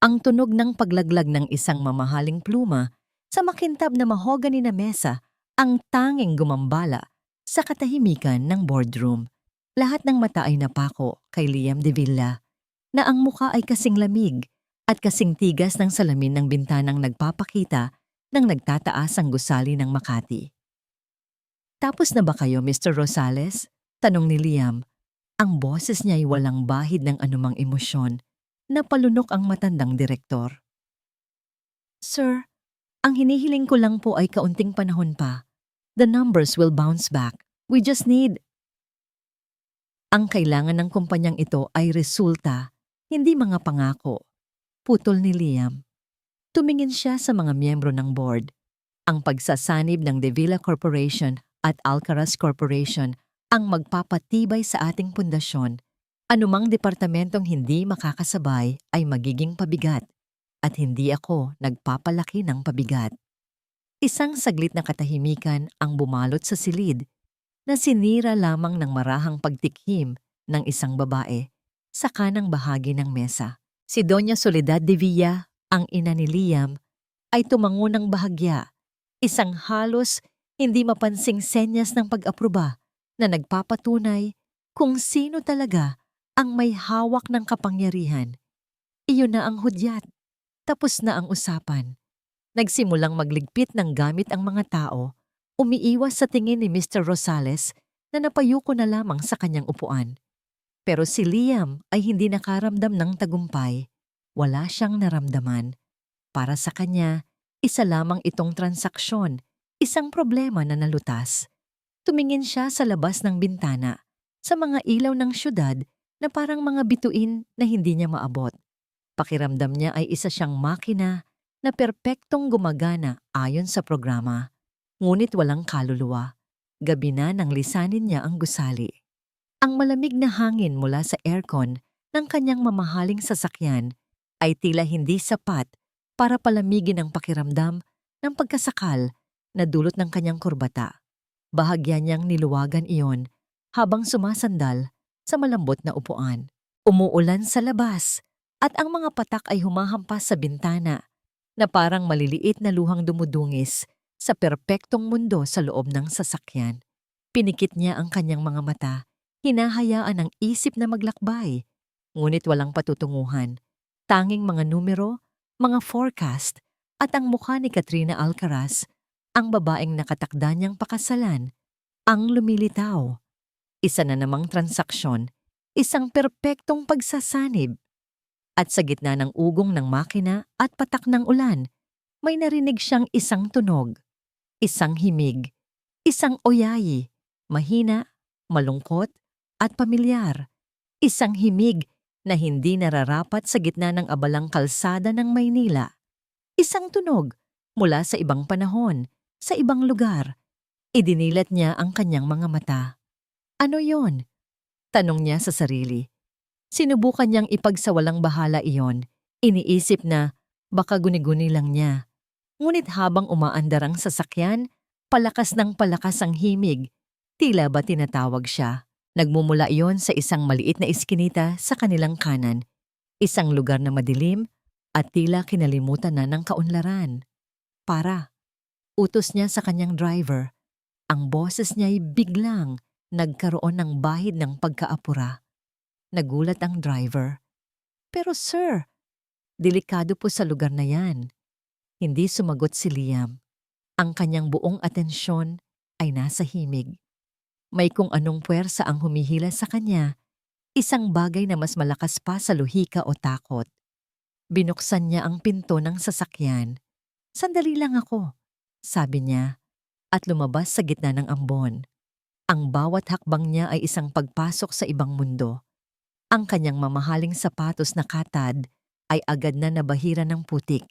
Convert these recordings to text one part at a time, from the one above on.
Ang tunog ng paglaglag ng isang mamahaling pluma sa makintab na mahogany na mesa ang tanging gumambala sa katahimikan ng boardroom. Lahat ng mata ay napako kay Liam de Villa na ang muka ay kasing lamig at kasing tigas ng salamin ng bintanang nagpapakita ng nagtataas ang gusali ng Makati. "Tapos na ba kayo, Mr. Rosales?" tanong ni Liam. Ang boses niya ay walang bahid ng anumang emosyon. Napalunok ang matandang direktor. "Sir, ang hinihiling ko lang po ay kaunting panahon pa. The numbers will bounce back. We just need..." Ang kailangan ng kumpanyang ito ay resulta, hindi mga pangako. Putol ni Liam. Tumingin siya sa mga miyembro ng board. Ang pagsasanib ng De Villa Corporation at Alcaraz Corporation ang magpapatibay sa ating pundasyon. Anumang departamentong hindi makakasabay ay magiging pabigat at hindi ako nagpapalaki ng pabigat. Isang saglit na katahimikan ang bumalot sa silid na sinira lamang ng marahang pagtikhim ng isang babae sa kanang bahagi ng mesa. Si Doña Soledad de Villa, ang ina ni Liam, ay tumango ng bahagya, isang halos hindi mapansing senyas ng pag-aproba na nagpapatunay kung sino talaga ang may hawak ng kapangyarihan. Iyon na ang hudyat. Tapos na ang usapan. Nagsimulang magligpit ng gamit ang mga tao, umiiwas sa tingin ni Mr. Rosales na napayuko na lamang sa kanyang upuan. Pero si Liam ay hindi nakaramdam ng tagumpay. Wala siyang naramdaman. Para sa kanya, isa lamang itong transaksyon, isang problema na nalutas. Tumingin siya sa labas ng bintana, sa mga ilaw ng syudad na parang mga bituin na hindi niya maabot. Pakiramdam niya ay isa siyang makina na perpektong gumagana ayon sa programa, ngunit walang kaluluwa. Gabi na nang lisanin niya ang gusali. Ang malamig na hangin mula sa aircon ng kanyang mamahaling sasakyan ay tila hindi sapat para palamigin ang pakiramdam ng pagkasakal na dulot ng kanyang kurbata. Bahagya niyang niluwagan iyon habang sumasandal sa malambot na upuan. Umuulan sa labas at ang mga patak ay humahampas sa bintana na parang maliliit na luhang dumudungis sa perpektong mundo sa loob ng sasakyan. Pinikit niya ang kanyang mga mata, hinahayaan ang isip na maglakbay, ngunit walang patutunguhan. Tanging mga numero, mga forecast, at ang mukha ni Katrina Alcaraz, ang babaeng nakatakda niyang pakasalan, ang lumilitaw. Isa na namang transaksyon, isang perpektong pagsasanib. At sa gitna ng ugong ng makina at patak ng ulan, may narinig siyang isang tunog, isang himig, isang oyayi, mahina, malungkot, at pamilyar. Isang himig na hindi nararapat sa gitna ng abalang kalsada ng Maynila. Isang tunog mula sa ibang panahon, sa ibang lugar. Idinilat niya ang kanyang mga mata. "Ano yon?" tanong niya sa sarili. Sinubukan niyang ipagsawalang bahala iyon. Iniisip na baka guni-guni lang niya. Ngunit habang umaandar ang sasakyan, palakas ng palakas ang himig. Tila ba tinatawag siya? Nagmumula iyon sa isang maliit na iskinita sa kanilang kanan. Isang lugar na madilim at tila kinalimutan na ng kaunlaran. "Para," utos niya sa kanyang driver. Ang boses niya ay biglang nagkaroon ng bahid ng pagkaapura. Nagulat ang driver. "Pero sir, delikado po sa lugar na yan." Hindi sumagot si Liam. Ang kanyang buong atensyon ay nasa himig. May kung anong puwersa ang humihila sa kanya, isang bagay na mas malakas pa sa luhika o takot. Binuksan niya ang pinto ng sasakyan. "Sandali lang ako," sabi niya, at lumabas sa gitna ng ambon. Ang bawat hakbang niya ay isang pagpasok sa ibang mundo. Ang kanyang mamahaling sapatos na katad ay agad na nabahira ng putik.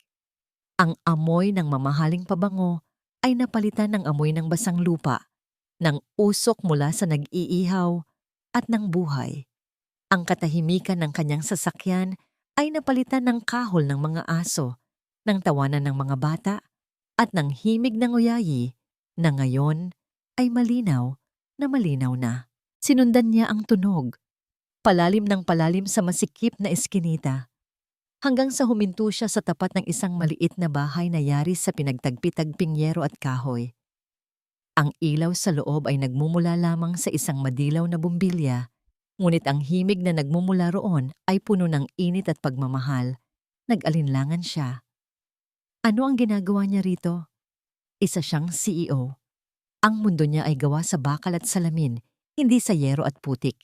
Ang amoy ng mamahaling pabango ay napalitan ng amoy ng basang lupa, ng usok mula sa nag-iihaw at ng buhay. Ang katahimikan ng kanyang sasakyan ay napalitan ng kahol ng mga aso, ng tawanan ng mga bata, at ng himig ng uyayi na ngayon ay malinaw na. Sinundan niya ang tunog. Palalim ng palalim sa masikip na eskinita. hanggang sa huminto siya sa tapat ng isang maliit na bahay na yari sa pinagtagpi-tagping yero at kahoy. Ang ilaw sa loob ay nagmumula lamang sa isang madilaw na bumbilya, ngunit ang himig na nagmumula roon ay puno ng init at pagmamahal. Nag-alinlangan siya. Ano ang ginagawa niya rito? Isa siyang CEO. Ang mundo niya ay gawa sa bakal at salamin, hindi sa yero at putik.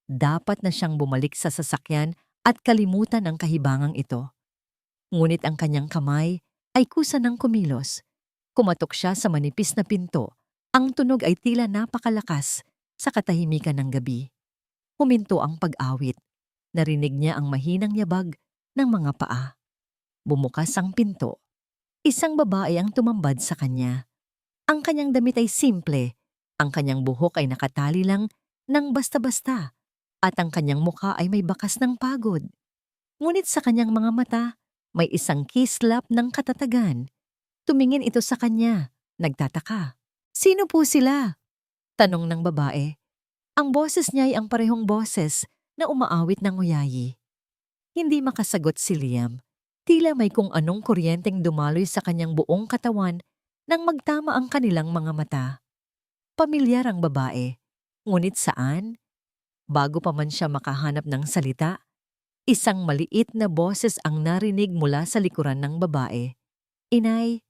Dapat na siyang bumalik sa sasakyan at kalimutan ang kahibangang ito. Ngunit ang kanyang kamay ay kusa ng kumilos. Kumatok siya sa manipis na pinto. Ang tunog ay tila napakalakas sa katahimikan ng gabi. Huminto ang pag-awit. Narinig niya ang mahinang yabag ng mga paa. Bumukas ang pinto. Isang babae ang tumambad sa kanya. Ang kanyang damit ay simple. Ang kanyang buhok ay nakatali lang ng basta-basta. At ang kanyang mukha ay may bakas ng pagod. Ngunit sa kanyang mga mata, may isang kislap ng katatagan. Tumingin ito sa kanya. Nagtataka. Sino po sila? Tanong ng babae. Ang boses niya ay ang parehong boses na umaawit ng uyayi. Hindi makasagot si Liam. Tila may kung anong kuryenteng dumaloy sa kanyang buong katawan nang magtama ang kanilang mga mata. Pamilyar ang babae. Ngunit saan? Bago pa man siya makahanap ng salita, isang maliit na boses ang narinig mula sa likuran ng babae. Inay,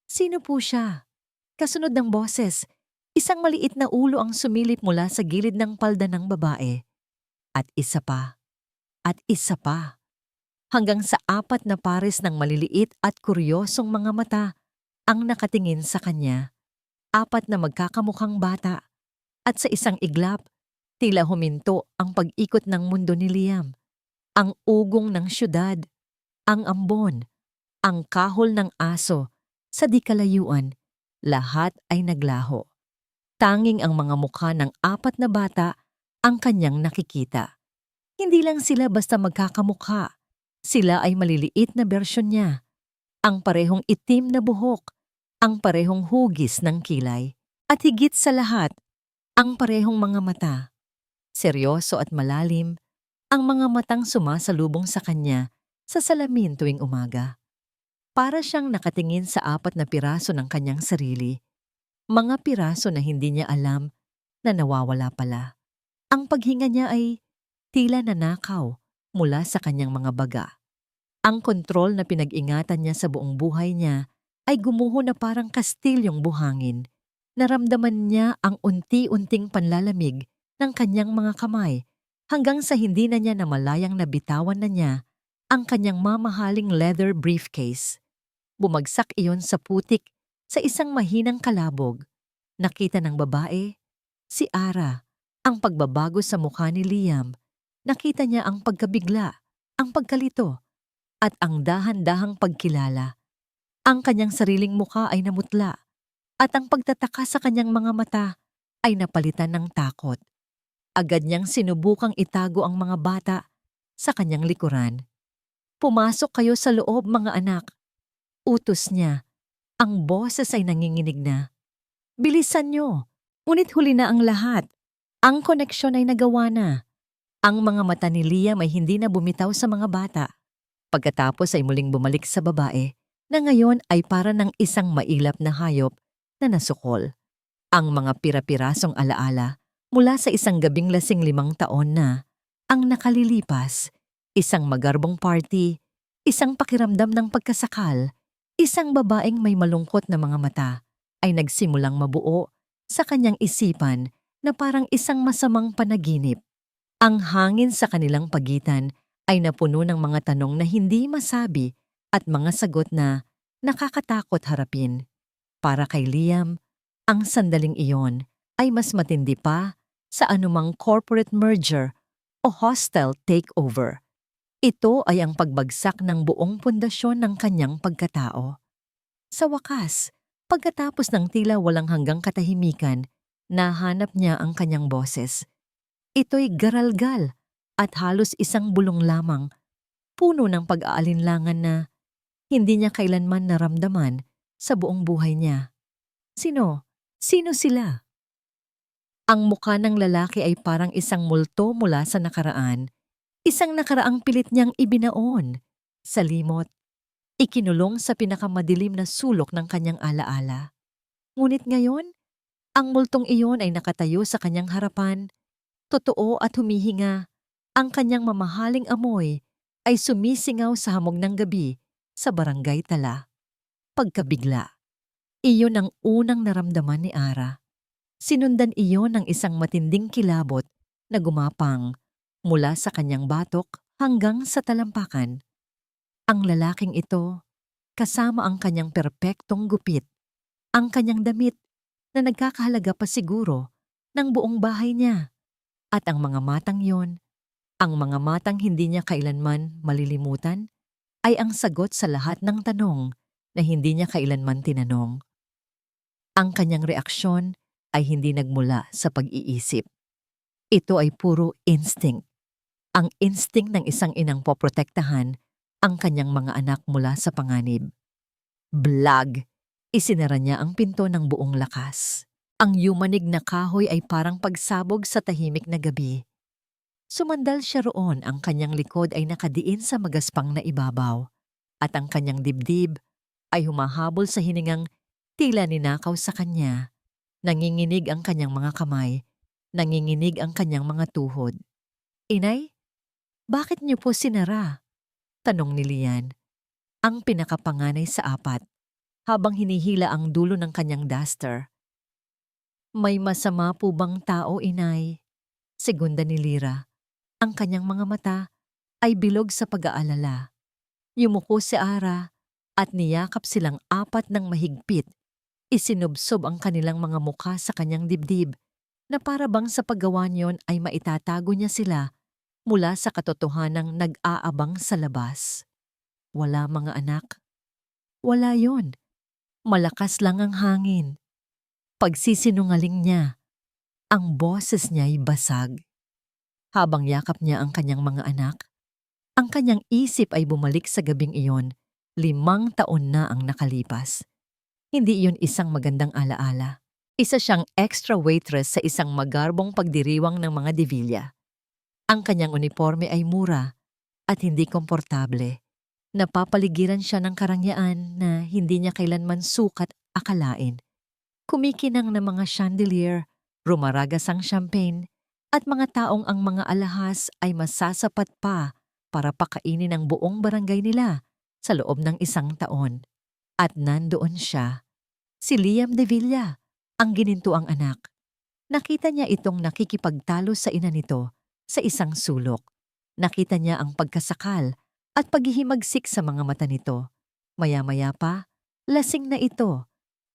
sino po siya? Kasunod ng boses, isang maliit na ulo ang sumilip mula sa gilid ng palda ng babae. At isa pa. At isa pa. Hanggang sa 4 na pares ng maliliit at kuryosong mga mata ang nakatingin sa kanya. 4 na magkakamukhang bata. At sa isang iglap, tila huminto ang pag-ikot ng mundo ni Liam. Ang ugong ng syudad, ang ambon, ang kahol ng aso, sa di kalayuan, lahat ay naglaho. Tanging ang mga mukha ng 4 na bata ang kanyang nakikita. Hindi lang sila basta magkakamukha. Sila ay maliliit na bersyon niya. Ang parehong itim na buhok, ang parehong hugis ng kilay, at higit sa lahat, ang parehong mga mata. Seryoso at malalim, ang mga matang sumasalubong sa kanya sa salamin tuwing umaga. Para siyang nakatingin sa 4 na piraso ng kanyang sarili. Mga piraso na hindi niya alam na nawawala pala. Ang paghinga niya ay tila nanakaw mula sa kanyang mga baga. Ang kontrol na pinag-ingatan niya sa buong buhay niya ay gumuho na parang kastilyong buhangin. Naramdaman niya ang unti-unting panlalamig ng kanyang mga kamay hanggang sa hindi na niya namalayang nabitawan na niya ang kanyang mamahaling leather briefcase. Bumagsak iyon sa putik sa isang mahinang kalabog. Nakita ng babae, si Ara, ang pagbabago sa mukha ni Liam. Nakita niya ang pagkabigla, ang pagkalito, at ang dahan-dahang pagkilala. Ang kanyang sariling mukha ay namutla, at ang pagtataka sa kanyang mga mata ay napalitan ng takot. Agad niyang sinubukang itago ang mga bata sa kanyang likuran. Pumasok kayo sa loob, mga anak. Utos niya. Ang boses ay nanginginig na. Bilisan niyo. Ngunit huli na ang lahat. Ang koneksyon ay nagawa na. Ang mga mata ni Liam ay hindi na bumitaw sa mga bata. Pagkatapos ay muling bumalik sa babae na ngayon ay para ng isang mailap na hayop na nasukol. Ang mga pira-pirasong alaala mula sa isang gabing lasing 5 taon na ang nakalilipas, isang magarbong party, isang pakiramdam ng pagkasakal, isang babaeng may malungkot na mga mata ay nagsimulang mabuo sa kanyang isipan na parang isang masamang panaginip. Ang hangin sa kanilang pagitan ay napuno ng mga tanong na hindi masabi at mga sagot na nakakatakot harapin. Para kay Liam, ang sandaling iyon ay mas matindi pa sa anumang corporate merger o hostile takeover. Ito ay ang pagbagsak ng buong pundasyon ng kanyang pagkatao. Sa wakas, pagkatapos ng tila walang hanggang katahimikan, nahanap niya ang kanyang boses. Ito'y garalgal at halos isang bulong lamang, puno ng pag-aalinlangan na hindi niya kailanman naramdaman sa buong buhay niya. Sino? Sino sila? Ang mukha ng lalaki ay parang isang multo mula sa nakaraan. Isang nakaraang pilit niyang ibinaon. sa limot, ikinulong sa pinakamadilim na sulok ng kanyang alaala. Ngunit ngayon, ang multong iyon ay nakatayo sa kanyang harapan, totoo at humihinga. Ang kanyang mamahaling amoy ay sumisingaw sa hamog ng gabi sa barangay Tala. Pagkabigla, iyon ang unang naramdaman ni Ara. Sinundan iyon ng isang matinding kilabot na gumapang mula sa kanyang batok hanggang sa talampakan. Ang lalaking ito, kasama ang kanyang perpektong gupit, ang kanyang damit na nagkakahalaga pa siguro ng buong bahay niya, at ang mga matang yon, ang mga matang hindi niya kailanman malilimutan, ay ang sagot sa lahat ng tanong na hindi niya kailanman tinanong. Ang kanyang reaksyon ay hindi nagmula sa pag-iisip. Ito ay puro instinct. Ang instinct ng isang inang poprotektahan ang kanyang mga anak mula sa panganib. Blag! Isinara niya ang pinto ng buong lakas. Ang yumanig na kahoy ay parang pagsabog sa tahimik na gabi. Sumandal siya roon, ang kanyang likod ay nakadiin sa magaspang na ibabaw, at ang kanyang dibdib ay humahabol sa hiningang tila ninakaw sa kanya. Nanginginig ang kanyang mga kamay, nanginginig ang kanyang mga tuhod. "Inay, bakit niyo po sinara?" tanong ni Lian, ang pinakapanganay sa apat, habang hinihila ang dulo ng kanyang duster. "May masama po bang tao, inay?" segunda ni Lira. Ang kanyang mga mata ay bilog sa pag-aalala. Yumuko si Ara at niyakap silang apat ng mahigpit. Isinubsob ang kanilang mga mukha sa kanyang dibdib na para bang sa paggawa niyon ay maitatago niya sila mula sa katotohanang nag-aabang sa labas. Wala, mga anak. Wala yon. Malakas lang ang hangin. Pagsisinungaling niya. Ang boses niya ay basag. Habang yakap niya ang kanyang mga anak, ang kanyang isip ay bumalik sa gabing iyon. 5 taon na ang nakalipas. Hindi iyon isang magandang alaala. Isa siyang extra waitress sa isang magarbong pagdiriwang ng mga Divilla. Ang kanyang uniforme ay mura at hindi komportable. Napapaligiran siya ng karangyaan na hindi niya kailanman sukat akalain. Kumikinang na mga chandelier, rumaragas ang champagne, at mga taong ang mga alahas ay masasapat pa para pakainin ang buong barangay nila sa loob ng 1 taon. At nandoon siya, si Liam de Villa, ang ginintuang anak. Nakita niya itong nakikipagtalo sa ina nito sa isang sulok. Nakita niya ang pagkasakal at paghihimagsik sa mga mata nito. Maya-maya pa, lasing na ito,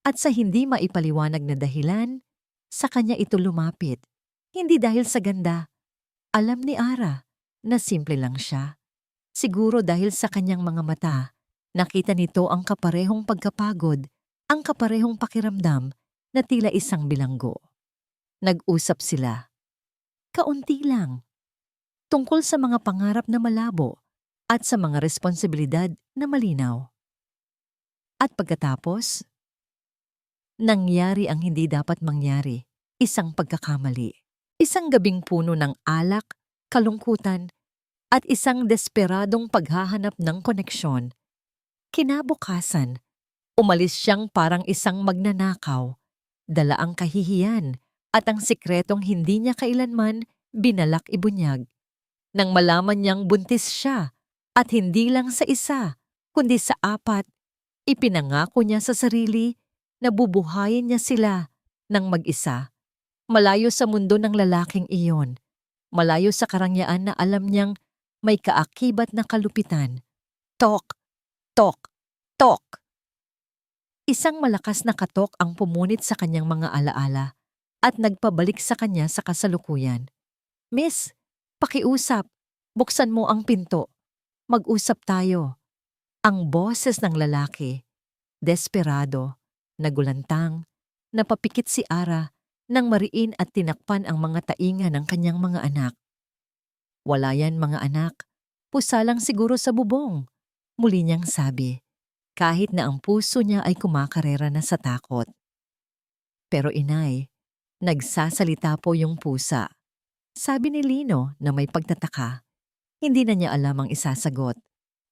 at sa hindi maipaliwanag na dahilan, sa kanya ito lumapit. Hindi dahil sa ganda. Alam ni Ara na simple lang siya. Siguro dahil sa kanyang mga mata, nakita nito ang kaparehong pagkapagod, ang kaparehong pakiramdam na tila isang bilanggo. Nag-usap sila. Kaunti lang. Tungkol sa mga pangarap na malabo at sa mga responsibilidad na malinaw. At pagkatapos, nangyari ang hindi dapat mangyari. Isang pagkakamali. Isang gabing puno ng alak, kalungkutan, at isang desperadong paghahanap ng koneksyon. Kinabukasan, umalis siyang parang isang magnanakaw, dala ang kahihiyan at ang sikretong hindi niya kailanman binalak ibunyag. Nang malaman niyang buntis siya, at hindi lang sa isa, kundi sa 4, ipinangako niya sa sarili na bubuhayin niya sila ng mag-isa. Malayo sa mundo ng lalaking iyon, malayo sa karangyaan na alam niyang may kaakibat na kalupitan. Tok, tok, tok! Isang malakas na katok ang pumunit sa kanyang mga alaala at nagpabalik sa kanya sa kasalukuyan. "Miss, pakiusap. Buksan mo ang pinto. Mag-usap tayo." Ang boses ng lalaki, desperado, nagulantang, napapikit si Ara nang mariin at tinakpan ang mga tainga ng kanyang mga anak. "Wala yan, mga anak. Pusa lang siguro sa bubong," muli niyang sabi, kahit na ang puso niya ay kumakarera na sa takot. "Pero inay, nagsasalita po yung pusa," sabi ni Lino na may pagtataka. Hindi na niya alam ang isasagot.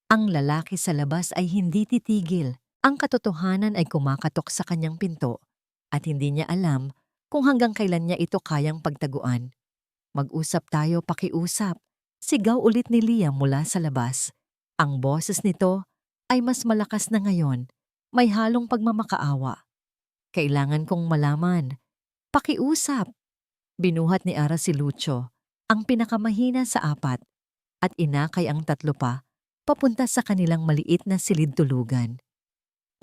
Ang lalaki sa labas ay hindi titigil. Ang katotohanan ay kumakatok sa kanyang pinto at hindi niya alam kung hanggang kailan niya ito kayang pagtaguan. Mag-usap tayo, pakiusap. Sigaw ulit ni Liam mula sa labas. Ang boses nito ay mas malakas na ngayon. May halong pagmamakaawa. Kailangan kong malaman. Pakiusap. Binuhat ni Ara si Lucio, ang pinakamahina sa apat, at inakay ang tatlo pa, papunta sa kanilang maliit na silid-tulugan.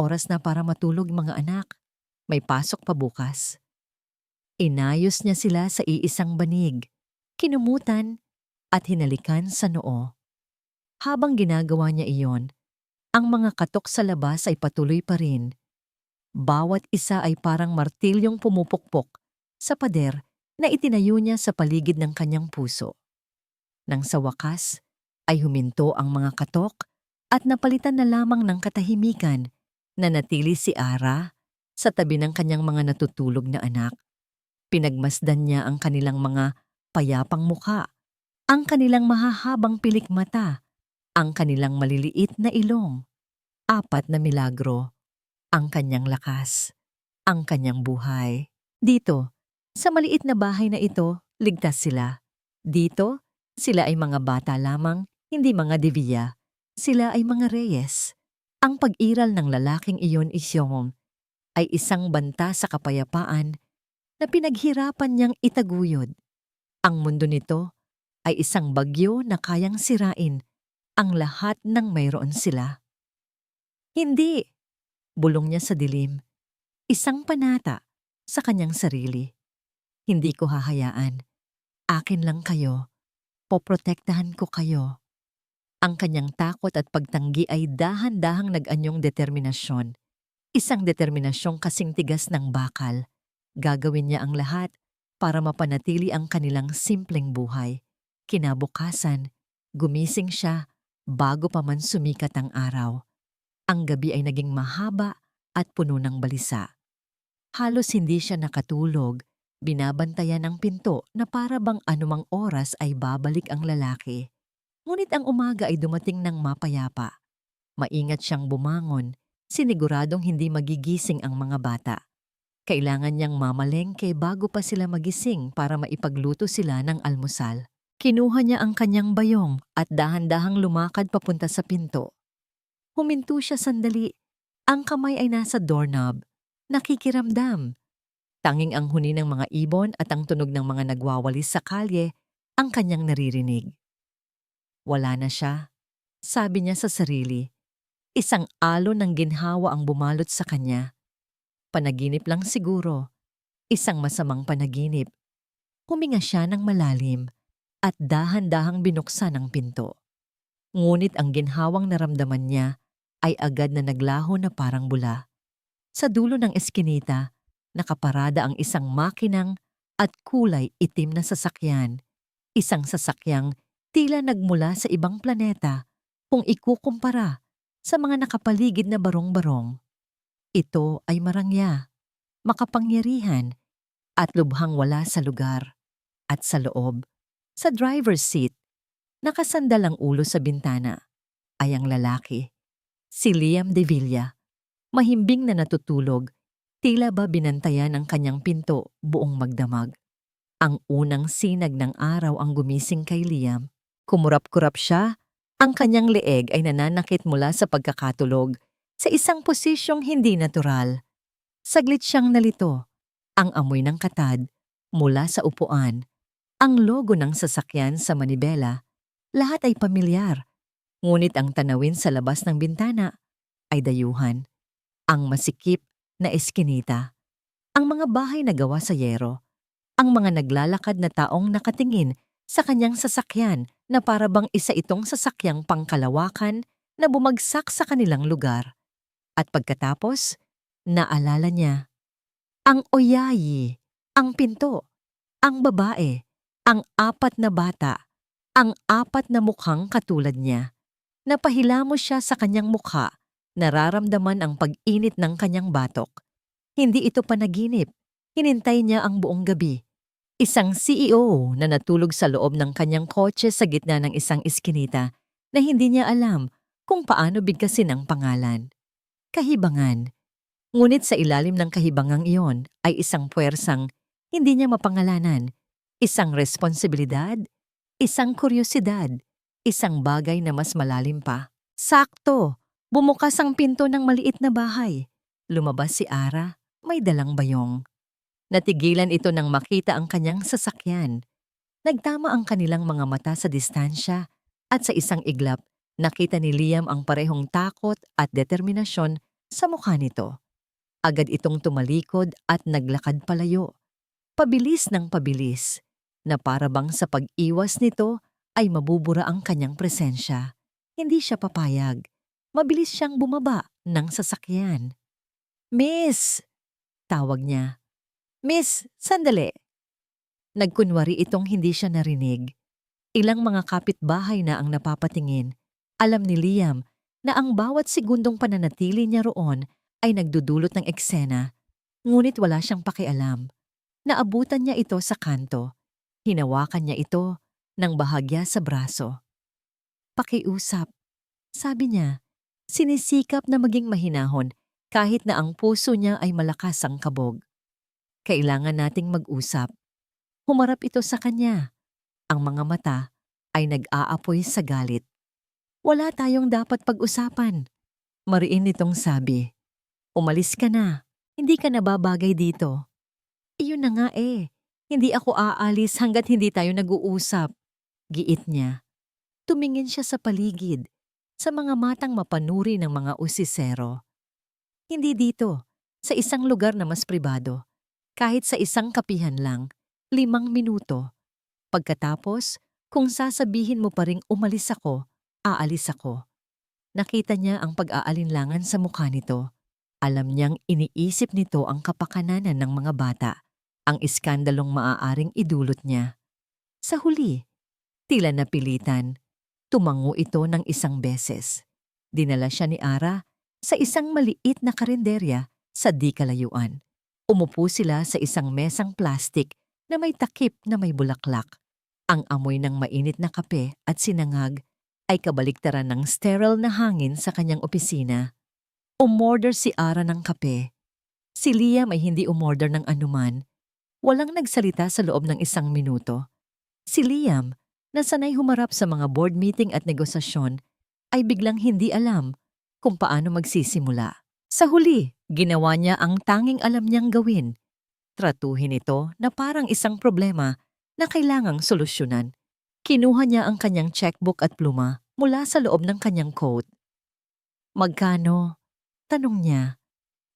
Oras na para matulog mga anak. May pasok pa bukas. Inayos niya sila sa iisang banig, kinumutan at hinalikan sa noo. Habang ginagawa niya iyon, ang mga katok sa labas ay patuloy pa rin. Bawat isa ay parang martilyong pumupukpok sa pader na itinayo niya sa paligid ng kanyang puso. Nang sa wakas ay huminto ang mga katok at napalitan na lamang ng katahimikan na natili si Ara sa tabi ng kanyang mga natutulog na anak. Pinagmasdan niya ang kanilang mga payapang mukha, ang kanilang mahahabang pilik mata, ang kanilang maliliit na ilong. Apat na milagro, ang kanyang lakas, ang kanyang buhay. Dito, sa maliit na bahay na ito, ligtas sila. Dito, sila ay mga bata lamang, hindi mga diviya. Sila ay mga reyes. Ang pag-iral ng lalaking iyon isyong ay isang banta sa kapayapaan na pinaghirapan niyang itaguyod. Ang mundo nito ay isang bagyo na kayang sirain ang lahat ng mayroon sila. Hindi! Bulong niya sa dilim. Isang panata sa kanyang sarili. Hindi ko hahayaan. Akin lang kayo. Poprotektahan ko kayo. Ang kanyang takot at pagtanggi ay dahan-dahang nag-anyong determinasyon. Isang determinasyong kasing tigas ng bakal. Gagawin niya ang lahat para mapanatili ang kanilang simpleng buhay. Kinabukasan, gumising siya bago pa man sumikat ang araw. Ang gabi ay naging mahaba at puno ng balisa. Halos hindi siya nakatulog, binabantayan ang pinto na para bang anumang oras ay babalik ang lalaki. Ngunit ang umaga ay dumating ng mapayapa. Maingat siyang bumangon, siniguradong hindi magigising ang mga bata. Kailangan niyang mamalengke bago pa sila magising para maipagluto sila ng almusal. Kinuha niya ang kanyang bayong at dahan-dahang lumakad papunta sa pinto. Huminto siya sandali. Ang kamay ay nasa doorknob. Nakikiramdam. Tanging ang huni ng mga ibon at ang tunog ng mga nagwawalis sa kalye ang kanyang naririnig. Wala na siya, sabi niya sa sarili. Isang alon ng ginhawa ang bumalot sa kanya. Panaginip lang siguro. Isang masamang panaginip. Huminga siya ng malalim at dahan-dahang binuksan ang pinto. Ngunit ang ginhawang naramdaman niya ay agad na naglaho na parang bula. Sa dulo ng eskinita, nakaparada ang isang makinang at kulay itim na sasakyan. Isang sasakyang tila nagmula sa ibang planeta kung ikukumpara sa mga nakapaligid na barong-barong. Ito ay marangya, makapangyarihan, at lubhang wala sa lugar. At sa loob, sa driver's seat, nakasandal ang ulo sa bintana, ay ang lalaki. Si Liam de Villa, mahimbing na natutulog, tila ba binantayan ang kanyang pinto buong magdamag. Ang unang sinag ng araw ang gumising kay Liam. Kumurap-kurap siya, ang kanyang leeg ay nananakit mula sa pagkakatulog sa isang posisyong hindi natural. Saglit siyang nalito, ang amoy ng katad mula sa upuan, ang logo ng sasakyan sa manibela, lahat ay pamilyar. Ngunit ang tanawin sa labas ng bintana ay dayuhan. Ang masikip na eskinita, ang mga bahay na gawa sa yero, ang mga naglalakad na taong nakatingin sa kanyang sasakyan na para bang isa itong sasakyang pangkalawakan na bumagsak sa kanilang lugar. At pagkatapos, naalala niya. Ang oyayi, ang pinto, ang babae, ang apat na bata, ang apat na mukhang katulad niya. Napahilamos siya sa kanyang mukha, nararamdaman ang pag-init ng kanyang batok. Hindi ito panaginip, hinintay niya ang buong gabi. Isang CEO na natulog sa loob ng kanyang kotse sa gitna ng isang iskinita na hindi niya alam kung paano bigkasin ang pangalan. Kahibangan. Ngunit sa ilalim ng kahibangang iyon ay isang puwersang hindi niya mapangalanan, isang responsibilidad, isang kuryosidad, isang bagay na mas malalim pa. Sakto! Bumukas ang pinto ng maliit na bahay. Lumabas si Ara, may dalang bayong. Natigilan ito nang makita ang kanyang sasakyan. Nagtama ang kanilang mga mata sa distansya at sa isang iglap, nakita ni Liam ang parehong takot at determinasyon sa mukha nito. Agad itong tumalikod at naglakad palayo. Pabilis ng pabilis, na para bang sa pag-iwas nito ay mabubura ang kanyang presensya. Hindi siya papayag. Mabilis siyang bumaba ng sasakyan. "Miss!" tawag niya. "Miss, sandali!" Nagkunwari itong hindi siya narinig. Ilang mga kapitbahay na ang napapatingin. Alam ni Liam na ang bawat segundong pananatili niya roon ay nagdudulot ng eksena, ngunit wala siyang pakialam. Naabutan niya ito sa kanto. Hinawakan niya ito ng bahagya sa braso. "Pakiusap," sabi niya. Sinisikap na maging mahinahon kahit na ang puso niya ay malakas ang kabog. "Kailangan nating mag-usap." Humarap ito sa kanya. Ang mga mata ay nag-aapoy sa galit. "Wala tayong dapat pag-usapan." Mariin nitong sabi. "Umalis ka na. Hindi ka nababagay dito." "Iyon na nga eh. Hindi ako aalis hanggat hindi tayo nag-uusap." Giit niya. Tumingin siya sa paligid, sa mga matang mapanuri ng mga usisero. "Hindi dito. Sa isang lugar na mas pribado. Kahit sa isang kapihan lang. 5 minuto. Pagkatapos, kung sasabihin mo pa ring umalis ako, aalis ako." Nakita niya ang pag-aalinlangan sa mukha nito. Alam niyang iniisip nito ang kapakananan ng mga bata, ang iskandalong maaaring idulot niya. Sa huli, tila napilitan, tumango ito ng isang beses. Dinala siya ni Ara sa isang maliit na karinderya sa di kalayuan. Umupo sila sa isang mesang plastik na may takip na may bulaklak. Ang amoy ng mainit na kape at sinangag ay kabaliktaran ng sterile na hangin sa kanyang opisina. Umorder si Ara ng kape. Si Liam ay hindi umorder ng anuman. Walang nagsalita sa loob ng 1 minuto. Si Liam, na sanay humarap sa mga board meeting at negosasyon, ay biglang hindi alam kung paano magsisimula. Sa huli, ginawa niya ang tanging alam niyang gawin. Tratuhin ito na parang isang problema na kailangang solusyonan. Kinuha niya ang kanyang checkbook at pluma mula sa loob ng kanyang coat. "Magkano?" tanong niya.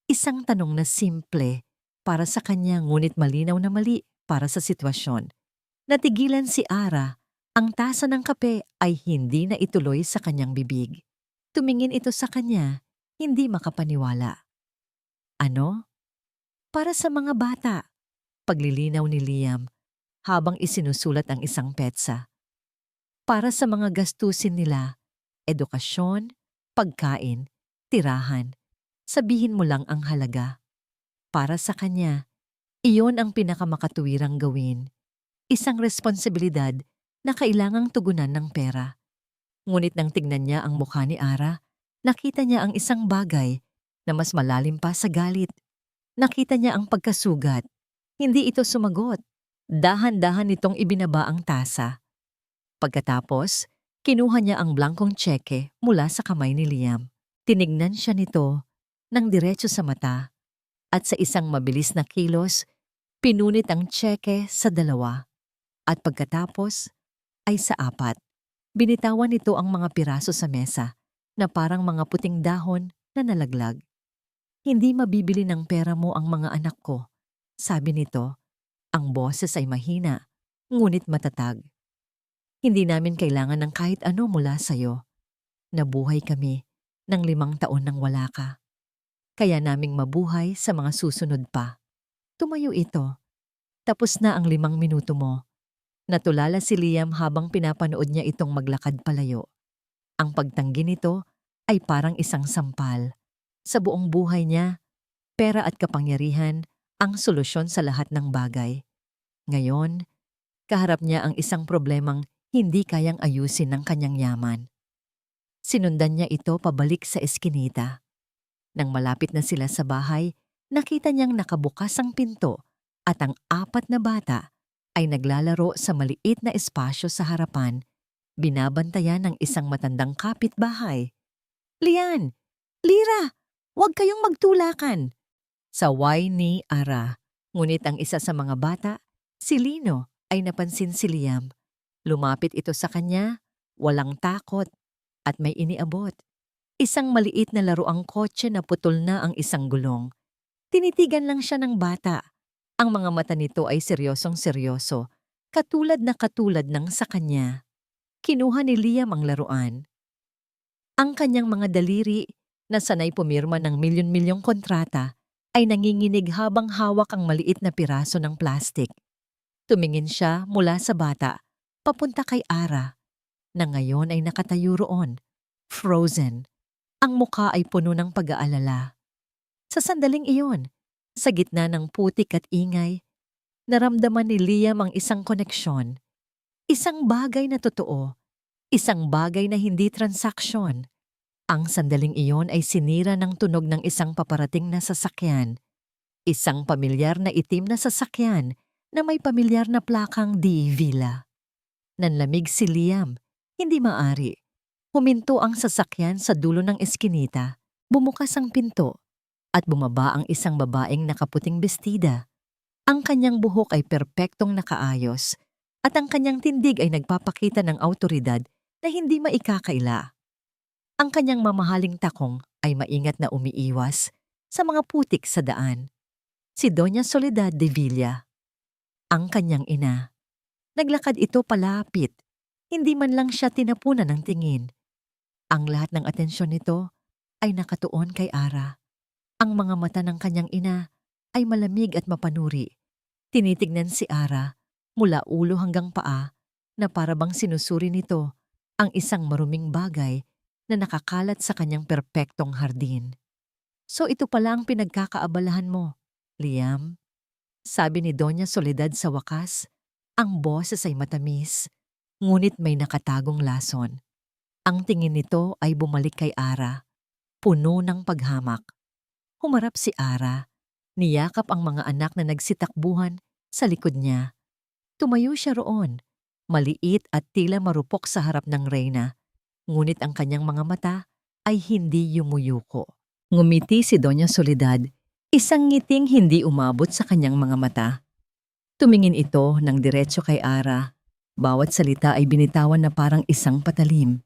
Isang tanong na simple para sa kanya ngunit malinaw na mali para sa sitwasyon. Natigilan si Ara. Ang tasa ng kape ay hindi na ituloy sa kanyang bibig. Tumingin ito sa kanya, hindi makapaniwala. "Ano?" "Para sa mga bata." Paglilinaw ni Liam habang isinusulat ang isang petsa. "Para sa mga gastusin nila, edukasyon, pagkain, tirahan. Sabihin mo lang ang halaga." Para sa kanya, iyon ang pinakamakatuwirang gawin. Isang responsibilidad na kailangang tugunan ng pera. Ngunit nang tignan niya ang mukha ni Ara, nakita niya ang isang bagay na mas malalim pa sa galit. Nakita niya ang pagkasugat. Hindi ito sumagot. Dahan-dahan nitong ibinaba ang tasa. Pagkatapos, kinuha niya ang blankong tseke mula sa kamay ni Liam. Tinignan siya nito ng diretso sa mata at sa isang mabilis na kilos, pinunit ang tseke sa 2 at pagkatapos ay sa 4. Binitawan nito ang mga piraso sa mesa na parang mga puting dahon na nalaglag. "Hindi mabibili ng pera mo ang mga anak ko," sabi nito. Ang boses ay mahina, ngunit matatag. "Hindi namin kailangan ng kahit ano mula sa'yo. Nabuhay kami ng 5 taon nang wala ka. Kaya naming mabuhay sa mga susunod pa." Tumayo ito. "Tapos na ang 5 minuto mo." Natulala si Liam habang pinapanood niya itong maglakad palayo. Ang pagtanggi nito ay parang isang sampal. Sa buong buhay niya, pera at kapangyarihan ang solusyon sa lahat ng bagay. Ngayon, kaharap niya ang isang problemang hindi kayang ayusin ng kanyang yaman. Sinundan niya ito pabalik sa eskinita. Nang malapit na sila sa bahay, nakita niyang nakabukas ang pinto at ang 4 na bata ay naglalaro sa maliit na espasyo sa harapan, binabantayan ng isang matandang kapitbahay. "Lian! Lira! Huwag kayong magtulakan!" Saway ni Ara. Ngunit ang isa sa mga bata, si Lino, ay napansin si Liam. Lumapit ito sa kanya, walang takot, at may iniabot. Isang maliit na laruang kotse na putol na ang isang gulong. Tinitigan lang siya ng bata. Ang mga mata nito ay seryosong-seryoso, katulad ng sa kanya. Kinuha ni Liam ang laruan. Ang kanyang mga daliri, na sanay pumirma ng milyon-milyong kontrata, ay nanginginig habang hawak ang maliit na piraso ng plastik. Tumingin siya mula sa bata, papunta kay Ara, na ngayon ay nakatayo roon, frozen. Ang mukha ay puno ng pag-aalala. Sa sandaling iyon, sa gitna ng putik at ingay, naramdaman ni Liam ang isang koneksyon. Isang bagay na totoo, isang bagay na hindi transaksyon. Ang sandaling iyon ay sinira ng tunog ng isang paparating na sasakyan. Isang pamilyar na itim na sasakyan na may pamilyar na plakang D. Villa. Nanlamig si Liam, hindi maari. Huminto ang sasakyan sa dulo ng eskinita, bumukas ang pinto, at bumaba ang isang babaeng nakaputing bestida. Ang kanyang buhok ay perpektong nakaayos, at ang kanyang tindig ay nagpapakita ng awtoridad na hindi maikakaila. Ang kanyang mamahaling takong ay maingat na umiiwas sa mga putik sa daan. Si Doña Soledad de Villa, ang kanyang ina. Naglakad ito palapit, hindi man lang siya tinapunan ng tingin. Ang lahat ng atensyon nito ay nakatuon kay Ara. Ang mga mata ng kanyang ina ay malamig at mapanuri. Tinitignan si Ara mula ulo hanggang paa na parabang sinusuri nito ang isang maruming bagay na nakakalat sa kanyang perpektong hardin. "So ito pala ang pinagkakaabalahan mo, Liam?" Sabi ni Doña Soledad sa wakas. Ang boses ay matamis, ngunit may nakatagong lason. Ang tingin nito ay bumalik kay Ara, puno ng paghamak. Humarap si Ara, niyakap ang mga anak na nagsitakbuhan sa likod niya. Tumayo siya roon, maliit at tila marupok sa harap ng reyna, ngunit ang kanyang mga mata ay hindi yumuyuko. Ngumiti si Doña Soledad, isang ngiting hindi umabot sa kanyang mga mata. Tumingin ito ng diretso kay Ara. Bawat salita ay binitawan na parang isang patalim.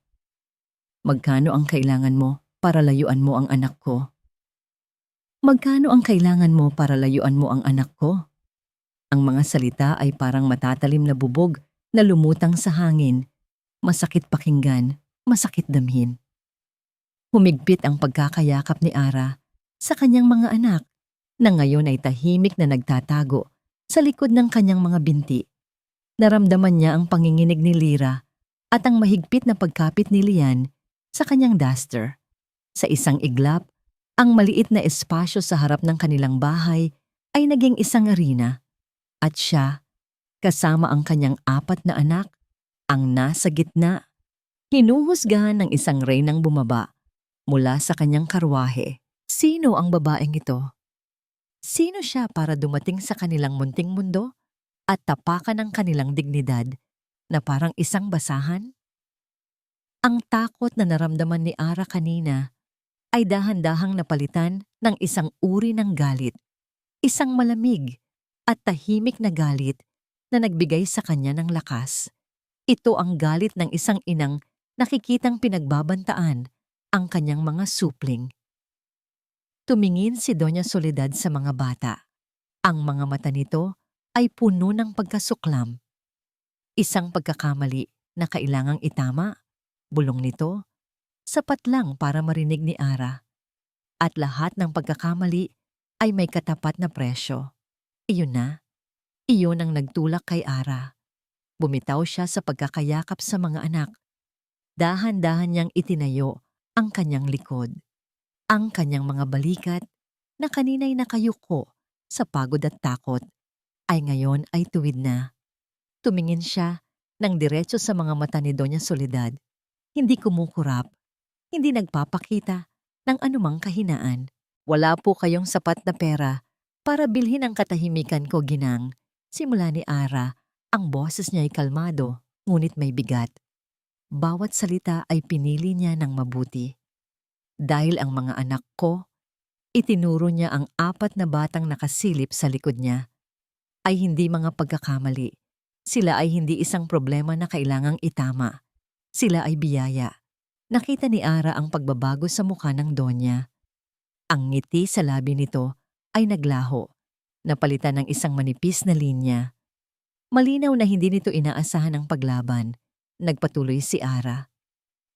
"Magkano ang kailangan mo para layuan mo ang anak ko?" "Magkano ang kailangan mo para layuan mo ang anak ko?" Ang mga salita ay parang matatalim na bubog na lumutang sa hangin. Masakit pakinggan, masakit damhin. Humigpit ang pagkakayakap ni Ara sa kanyang mga anak na ngayon ay tahimik na nagtatago sa likod ng kanyang mga binti. Naramdaman niya ang panginginig ni Lira at ang mahigpit na pagkapit ni Lian sa kanyang duster. Sa isang iglap, ang maliit na espasyo sa harap ng kanilang bahay ay naging isang arena. At siya, kasama ang kanyang 4 na anak, ang nasa gitna, hinuhusgahan ng isang reynang bumaba mula sa kanyang karwahe. Sino ang babaeng ito? Sino siya para dumating sa kanilang munting mundo at tapakan ang kanilang dignidad na parang isang basahan? Ang takot na naramdaman ni Ara kanina ay dahan-dahang napalitan ng isang uri ng galit. Isang malamig at tahimik na galit na nagbigay sa kanya ng lakas. Ito ang galit ng isang inang nakikitang pinagbabantaan ang kanyang mga supling. Tumingin si Doña Soledad sa mga bata. Ang mga mata nito ay puno ng pagkasuklam. Isang pagkakamali na kailangang itama, bulong nito, sapat lang para marinig ni Ara. At lahat ng pagkakamali ay may katapat na presyo. Iyon na. Iyon ang nagtulak kay Ara. Bumitaw siya sa pagkakayakap sa mga anak. Dahan-dahan niyang itinayo ang kanyang likod. Ang kanyang mga balikat na kanina'y nakayuko sa pagod at takot ay ngayon ay tuwid na. Tumingin siya ng diretso sa mga mata ni Doña Soledad. Hindi kumukurap, hindi nagpapakita ng anumang kahinaan. Wala po kayong sapat na pera para bilhin ang katahimikan ko, ginang. Simula ni Ara, ang boses niya ay kalmado, ngunit may bigat. Bawat salita ay pinili niya ng mabuti. Dahil ang mga anak ko, itinuro niya ang 4 na batang nakasilip sa likod niya, ay hindi mga pagkakamali. Sila ay hindi isang problema na kailangang itama. Sila ay biyaya. Nakita ni Ara ang pagbabago sa mukha ng Donya. Ang ngiti sa labi nito ay naglaho, napalitan ng isang manipis na linya. Malinaw na hindi nito inaasahan ang paglaban. Nagpatuloy si Ara.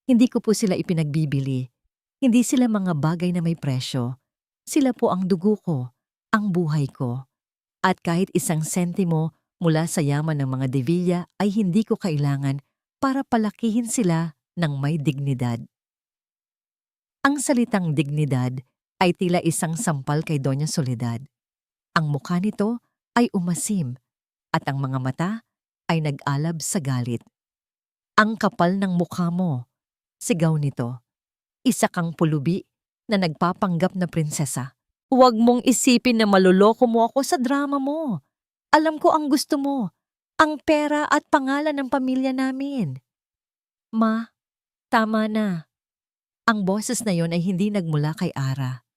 Hindi ko po sila ipinagbibili. Hindi sila mga bagay na may presyo. Sila po ang dugo ko, ang buhay ko. At kahit isang sentimo mula sa yaman ng mga Devilla ay hindi ko kailangan para palakihin sila ng may dignidad. Ang salitang dignidad ay tila isang sampal kay Doña Soledad. Ang mukha nito ay umasim at ang mga mata ay nag-alab sa galit. Ang kapal ng mukha mo, sigaw nito. Isa kang pulubi na nagpapanggap na prinsesa. Huwag mong isipin na maluloko mo ako sa drama mo. Alam ko ang gusto mo, ang pera at pangalan ng pamilya namin. Ma, tama na. Ang boses na yon ay hindi nagmula kay Ara.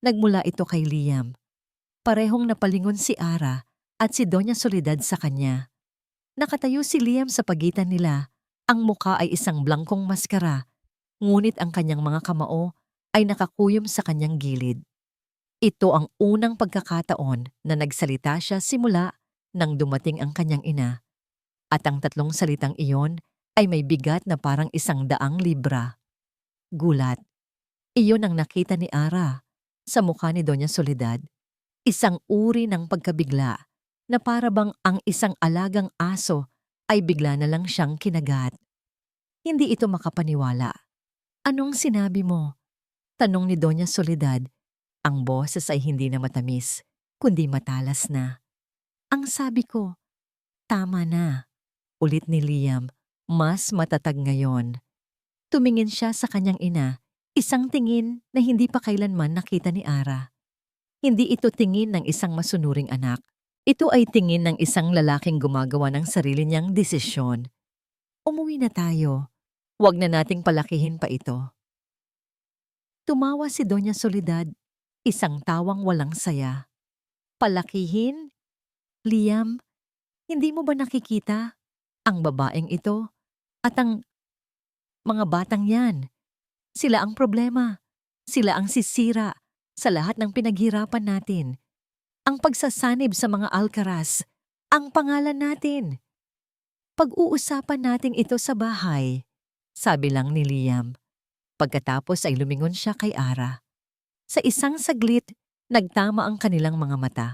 Nagmula ito kay Liam. Parehong napalingon si Ara at si Doña Soledad sa kanya. Nakatayo si Liam sa pagitan nila. Ang muka ay isang blangkong maskara, ngunit ang kanyang mga kamao ay nakakuyom sa kanyang gilid. Ito ang unang pagkakataon na nagsalita siya simula nang dumating ang kanyang ina. At ang 3 salitang iyon ay may bigat na parang 100 libra. Gulat. Iyon ang nakita ni Ara sa mukha ni Doña Soledad. Isang uri ng pagkabigla na para bang ang isang alagang aso ay bigla na lang siyang kinagat. Hindi ito makapaniwala. Anong sinabi mo? Tanong ni Doña Soledad. Ang boses ay hindi na matamis, kundi matalas na. Ang sabi ko, tama na. Ulit ni Liam, mas matatag ngayon. Tumingin siya sa kanyang ina, isang tingin na hindi pa kailanman nakita ni Ara. Hindi ito tingin ng isang masunuring anak. Ito ay tingin ng isang lalaking gumagawa ng sarili niyang desisyon. Umuwi na tayo. Huwag na nating palakihin pa ito. Tumawa si Doña Soledad, isang tawang walang saya. Palakihin? Liam, hindi mo ba nakikita ang babaeng ito at ang mga batang yan? Sila ang problema. Sila ang sisira sa lahat ng pinaghirapan natin. Ang pagsasanib sa mga alcaraz, ang pangalan natin. Pag-uusapan natin ito sa bahay, sabi lang ni Liam. Pagkatapos ay lumingon siya kay Ara. Sa isang saglit, nagtama ang kanilang mga mata.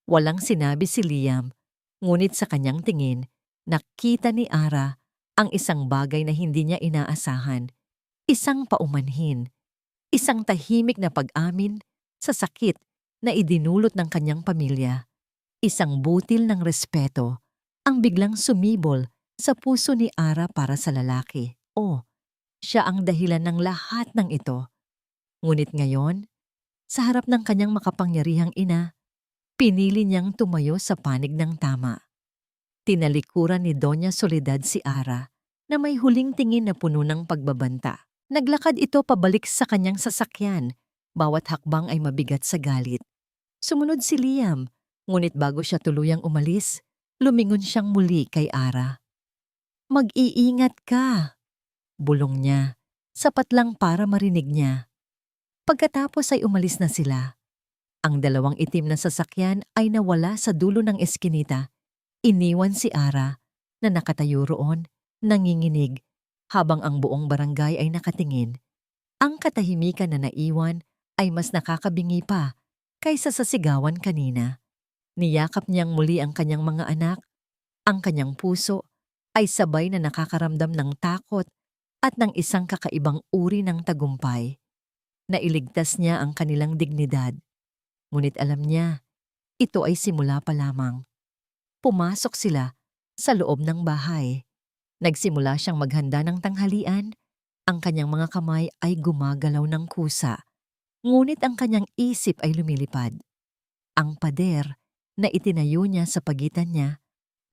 Walang sinabi si Liam, ngunit sa kanyang tingin, nakita ni Ara ang isang bagay na hindi niya inaasahan. Isang paumanhin, isang tahimik na pag-amin sa sakit na idinulot ng kanyang pamilya. Isang butil ng respeto ang biglang sumibol sa puso ni Ara para sa lalaki. Siya ang dahilan ng lahat ng ito. Ngunit ngayon, sa harap ng kanyang makapangyarihang ina, pinili niyang tumayo sa panig ng tama. Tinalikuran ni Doña Soledad si Ara na may huling tingin na puno ng pagbabanta. Naglakad ito pabalik sa kanyang sasakyan. Bawat hakbang ay mabigat sa galit. Sumunod si Liam, ngunit bago siya tuluyang umalis, lumingon siyang muli kay Ara. Mag-iingat ka, bulong niya, sapat lang para marinig niya. Pagkatapos ay umalis na sila. Ang 2 itim na sasakyan ay nawala sa dulo ng eskinita. Iniwan si Ara na nakatayo roon, nanginginig, habang ang buong barangay ay nakatingin. Ang katahimikan na naiwan ay mas nakakabingi pa kaysa sa sigawan kanina. Niyakap niyang muli ang kanyang mga anak. Ang kanyang puso ay sabay na nakakaramdam ng takot at ng isang kakaibang uri ng tagumpay. Nailigtas niya ang kanilang dignidad. Ngunit alam niya, ito ay simula pa lamang. Pumasok sila sa loob ng bahay. Nagsimula siyang maghanda ng tanghalian. Ang kanyang mga kamay ay gumagalaw ng kusa, ngunit ang kanyang isip ay lumilipad. Ang pader na itinayo niya sa pagitan niya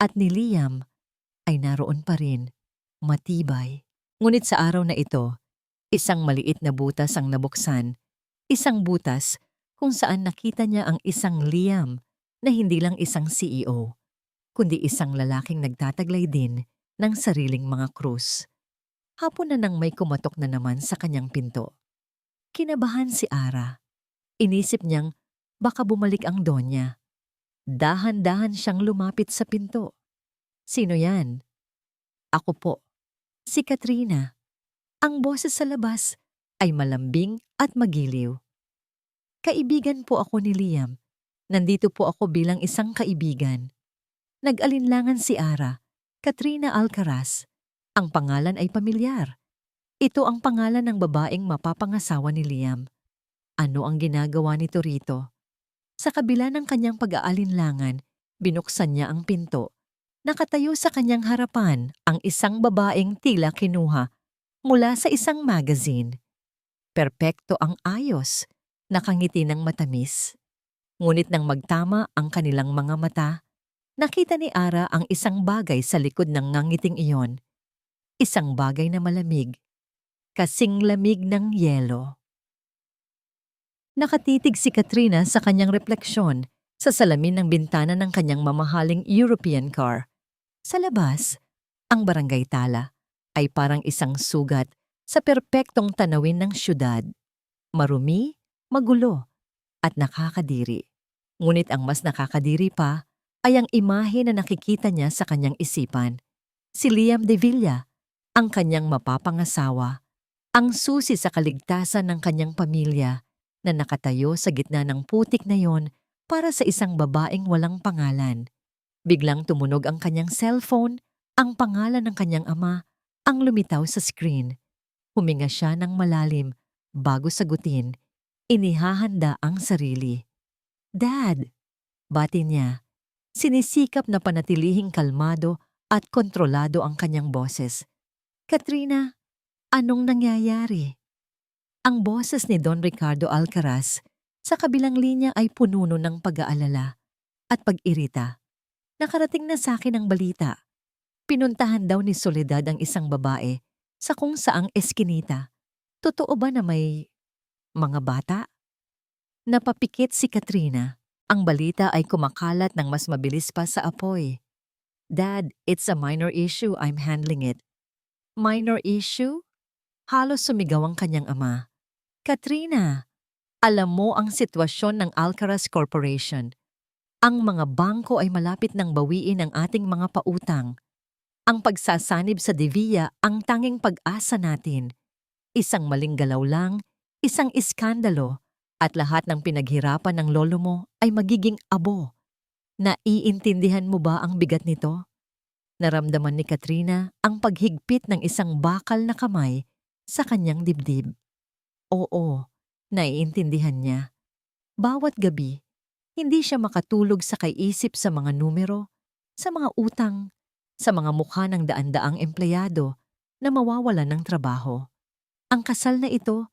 at ni Liam ay naroon pa rin, matibay. Ngunit sa araw na ito, isang maliit na butas ang nabuksan, isang butas kung saan nakita niya ang isang Liam na hindi lang isang CEO, kundi isang lalaking nagtataglay din ng sariling mga krus. Hapon na nang may kumatok na naman sa kanyang pinto. Kinabahan si Ara. Inisip niyang baka bumalik ang Donya. Dahan-dahan siyang lumapit sa pinto. Sino yan? Ako po. Si Katrina. Ang boses sa labas ay malambing at magiliw. Kaibigan po ako ni Liam. Nandito po ako bilang isang kaibigan. Nag-alinlangan si Ara, Katrina Alcaraz. Ang pangalan ay pamilyar. Ito ang pangalan ng babaeng mapapangasawa ni Liam. Ano ang ginagawa nito rito? Sa kabila ng kanyang pag-aalinlangan, binuksan niya ang pinto. Nakatayo sa kanyang harapan ang isang babaeng tila kinuha mula sa isang magazine. Perpekto ang ayos, nakangiti ng matamis. Ngunit nang magtama ang kanilang mga mata, nakita ni Ara ang isang bagay sa likod ng ngangiting iyon. Isang bagay na malamig, kasing lamig ng yelo. Nakatitig si Katrina sa kanyang refleksyon sa salamin ng bintana ng kanyang mamahaling European car. Sa labas, ang barangay tala ay parang isang sugat sa perpektong tanawin ng syudad. Marumi, magulo, at nakakadiri. Ngunit ang mas nakakadiri pa ay ang imahe na nakikita niya sa kanyang isipan. Si Liam de Villa, ang kanyang mapapangasawa, ang susi sa kaligtasan ng kanyang pamilya na nakatayo sa gitna ng putik na yon para sa isang babaeng walang pangalan. Biglang tumunog ang kanyang cellphone, ang pangalan ng kanyang ama ang lumitaw sa screen. Huminga siya ng malalim bago sagutin. Inihahanda ang sarili. Dad! Bati niya. Sinisikap na panatilihing kalmado at kontrolado ang kanyang boses. Katrina, anong nangyayari? Ang boses ni Don Ricardo Alcaraz sa kabilang linya ay pununo ng pag-aalala at pag-irita. Nakarating na sa akin ang balita. Pinuntahan daw ni Soledad ang isang babae sa kung saang eskinita. Totoo ba na may mga bata? Napapikit si Katrina. Ang balita ay kumakalat ng mas mabilis pa sa apoy. Dad, it's a minor issue. I'm handling it. Minor issue? Halos sumigaw ang kanyang ama. Katrina, alam mo ang sitwasyon ng Alcaraz Corporation. Ang mga bangko ay malapit nang bawiin ang ating mga pautang. Ang pagsasanib sa Devilla ang tanging pag-asa natin. Isang maling galaw lang, isang iskandalo, at lahat ng pinaghirapan ng lolo mo ay magiging abo. Naiintindihan mo ba ang bigat nito? Naramdaman ni Katrina ang paghigpit ng isang bakal na kamay sa kanyang dibdib. Oo, naiintindihan niya. Bawat gabi, hindi siya makatulog sa kaiisip sa mga numero, sa mga utang, sa mga mukha ng daan-daang empleyado na mawawalan ng trabaho. Ang kasal na ito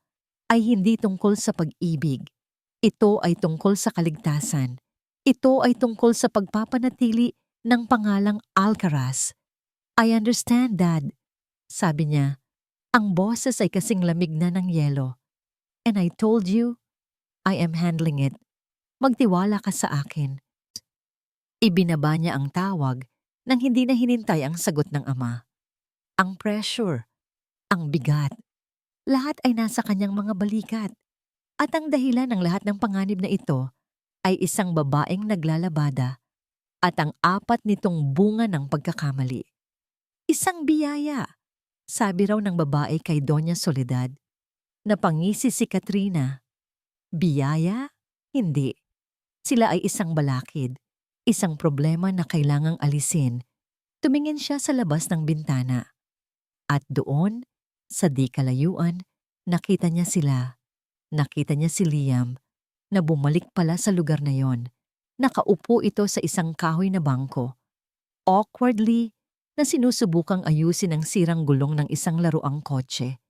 ay hindi tungkol sa pag-ibig. Ito ay tungkol sa kaligtasan. Ito ay tungkol sa pagpapanatili ng pangalang Alcaraz. I understand, Dad. Sabi niya, ang boses ay kasing lamig na ng yelo. And I told you, I am handling it. Magtiwala ka sa akin. Ibinaba niya ang tawag nang hindi na hinintay ang sagot ng ama. Ang pressure, ang bigat, lahat ay nasa kanyang mga balikat. At ang dahilan ng lahat ng panganib na ito ay isang babaeng naglalabada at ang apat nitong bunga ng pagkakamali. Isang biyaya, sabi raw ng babae kay Doña Soledad. Napangisi si Katrina. Biyaya? Hindi. Sila ay isang balakid, isang problema na kailangang alisin. Tumingin siya sa labas ng bintana. At doon, sa di kalayuan, nakita niya sila. Nakita niya si Liam na bumalik pala sa lugar na yon. Nakaupo ito sa isang kahoy na bangko. Awkwardly, na sinusubukang ayusin ang sirang gulong ng isang laruang kotse.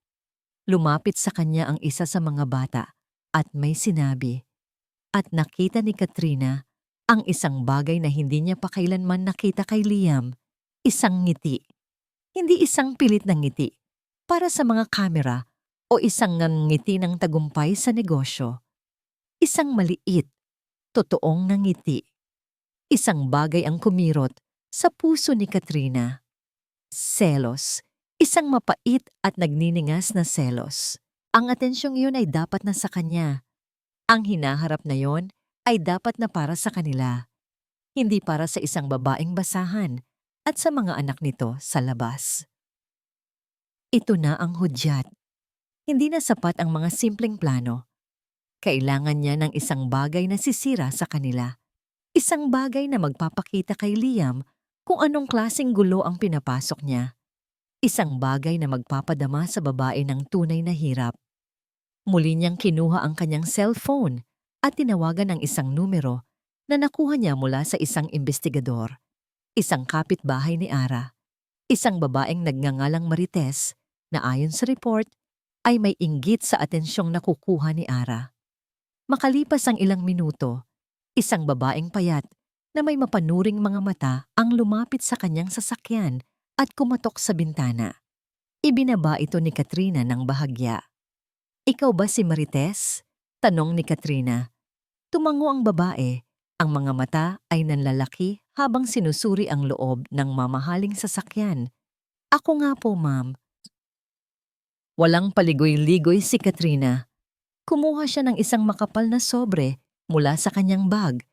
Lumapit sa kanya ang isa sa mga bata at may sinabi, at nakita ni Katrina ang isang bagay na hindi niya pa kailanman nakita kay Liam, isang ngiti. Hindi isang pilit na ngiti para sa mga kamera o isang ngiti ng tagumpay sa negosyo. Isang maliit, totoong ngiti. Isang bagay ang kumirot sa puso ni Katrina. Selos. Isang mapait at nagniningas na selos. Ang atensyong iyon ay dapat na sa kanya. Ang hinaharap na yon ay dapat na para sa kanila. Hindi para sa isang babaeng basahan at sa mga anak nito sa labas. Ito na ang hudyat. Hindi na sapat ang mga simpleng plano. Kailangan niya ng isang bagay na sisira sa kanila. Isang bagay na magpapakita kay Liam kung anong klaseng gulo ang pinapasok niya. Isang bagay na magpapadama sa babae ng tunay na hirap. Muli niyang kinuha ang kanyang cellphone at tinawagan ang isang numero na nakuha niya mula sa isang investigador. Isang kapitbahay ni Ara. Isang babaeng nagngangalang Marites na ayon sa report ay may inggit sa atensyong nakukuha ni Ara. Makalipas ang ilang minuto, isang babaeng payat na may mapanuring mga mata ang lumapit sa kanyang sasakyan at kumatok sa bintana. Ibinaba ito ni Katrina ng bahagya. "Ikaw ba si Marites?" tanong ni Katrina. Tumango ang babae. Ang mga mata ay nanlalaki habang sinusuri ang loob ng mamahaling sasakyan. "Ako nga po, ma'am." Walang paligoy-ligoy si Katrina. Kumuha siya ng isang makapal na sobre mula sa kanyang bag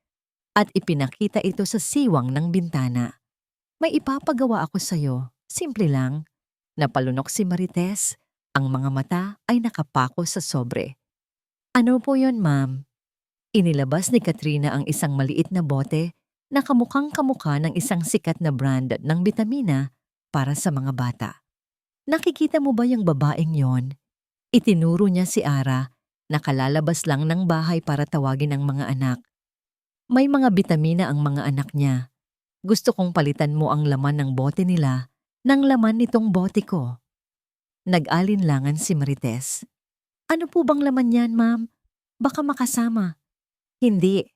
at ipinakita ito sa siwang ng bintana. "May ipapagawa ako sa'yo. Simple lang." Napalunok si Marites. Ang mga mata ay nakapako sa sobre. "Ano po yon, ma'am?" Inilabas ni Katrina ang isang maliit na bote na kamukhang kamukha ng isang sikat na brand ng bitamina para sa mga bata. "Nakikita mo ba yung babaeng yon?" Itinuro niya si Ara na kalalabas lang ng bahay para tawagin ang mga anak. "May mga bitamina ang mga anak niya. Gusto kong palitan mo ang laman ng bote nila ng laman nitong bote ko." Nag-alinlangan si Marites. "Ano po bang laman yan, ma'am? Baka makasama." "Hindi."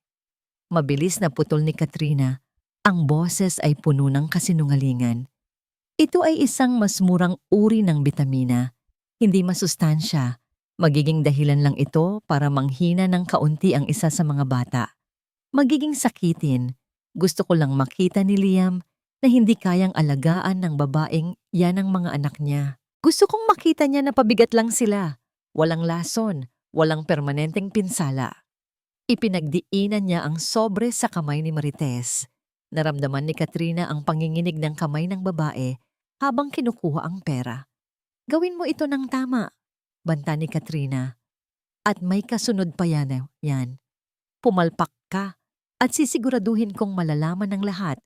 Mabilis na putol ni Katrina. Ang boses ay puno ng kasinungalingan. "Ito ay isang mas murang uri ng bitamina. Hindi masustansya. Magiging dahilan lang ito para manghina ng kaunti ang isa sa mga bata. Magiging sakitin. Gusto ko lang makita ni Liam na hindi kayang alagaan ng babaeng yan ang mga anak niya. Gusto kong makita niya na pabigat lang sila. Walang lason, walang permanenteng pinsala." Ipinagdiinan niya ang sobre sa kamay ni Marites. Naramdaman ni Katrina ang panginginig ng kamay ng babae habang kinukuha ang pera. "Gawin mo ito ng tama," banta ni Katrina. "At may kasunod pa yan. Pumalpak ka at sisiguraduhin kong malalaman ng lahat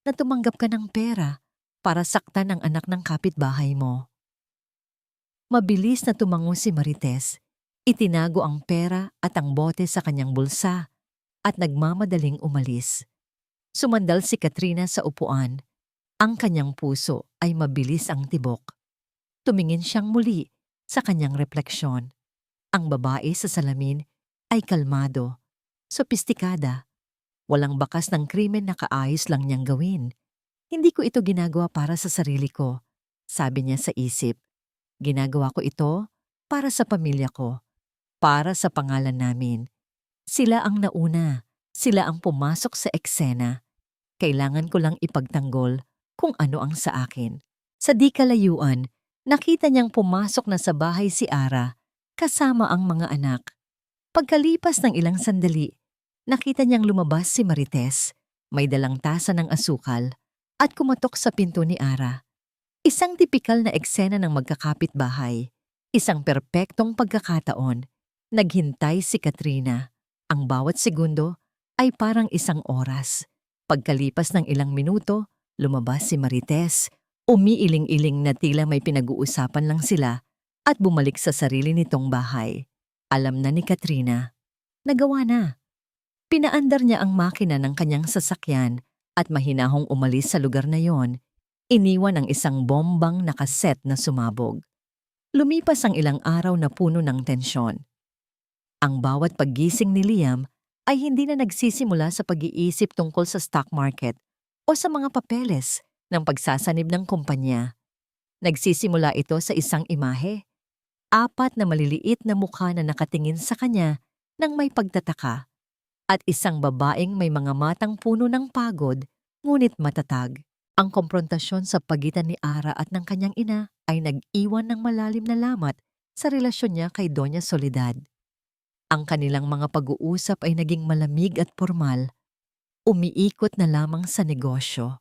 na tumanggap ka ng pera para saktan ang anak ng kapitbahay mo." Mabilis na tumango si Marites. Itinago ang pera at ang bote sa kanyang bulsa at nagmamadaling umalis. Sumandal si Katrina sa upuan. Ang kanyang puso ay mabilis ang tibok. Tumingin siyang muli sa kanyang refleksyon. Ang babae sa salamin ay kalmado, sopistikada. Walang bakas ng krimen na kaayos lang niyang gawin. "Hindi ko ito ginagawa para sa sarili ko," sabi niya sa isip. "Ginagawa ko ito para sa pamilya ko. Para sa pangalan namin. Sila ang nauna. Sila ang pumasok sa eksena. Kailangan ko lang ipagtanggol kung ano ang sa akin." Sa di kalayuan, nakita niyang pumasok na sa bahay si Ara kasama ang mga anak. Pagkalipas ng ilang sandali, nakita niyang lumabas si Marites. May dalang tasa ng asukal at kumatok sa pinto ni Ara. Isang tipikal na eksena ng magkakapitbahay. Isang perpektong pagkakataon. Naghintay si Katrina. Ang bawat segundo ay parang isang oras. Pagkalipas ng ilang minuto, lumabas si Marites. Umiiling-iling na tila may pinag-uusapan lang sila at bumalik sa sarili nitong bahay. Alam na ni Katrina. Nagawa na. Pinaandar niya ang makina ng kanyang sasakyan at mahinahong umalis sa lugar na yon. Iniwan ang isang bombang nakaset na sumabog. Lumipas ang ilang araw na puno ng tensyon. Ang bawat paggising ni Liam ay hindi na nagsisimula sa pag-iisip tungkol sa stock market o sa mga papeles ng pagsasanib ng kumpanya. Nagsisimula ito sa isang imahe, apat na maliliit na mukha na nakatingin sa kanya ng may pagtataka, at isang babaeng may mga matang puno ng pagod ngunit matatag. Ang komprontasyon sa pagitan ni Ara at ng kanyang ina ay nag-iwan ng malalim na lamat sa relasyon niya kay Doña Soledad. Ang kanilang mga pag-uusap ay naging malamig at formal, umiikot na lamang sa negosyo.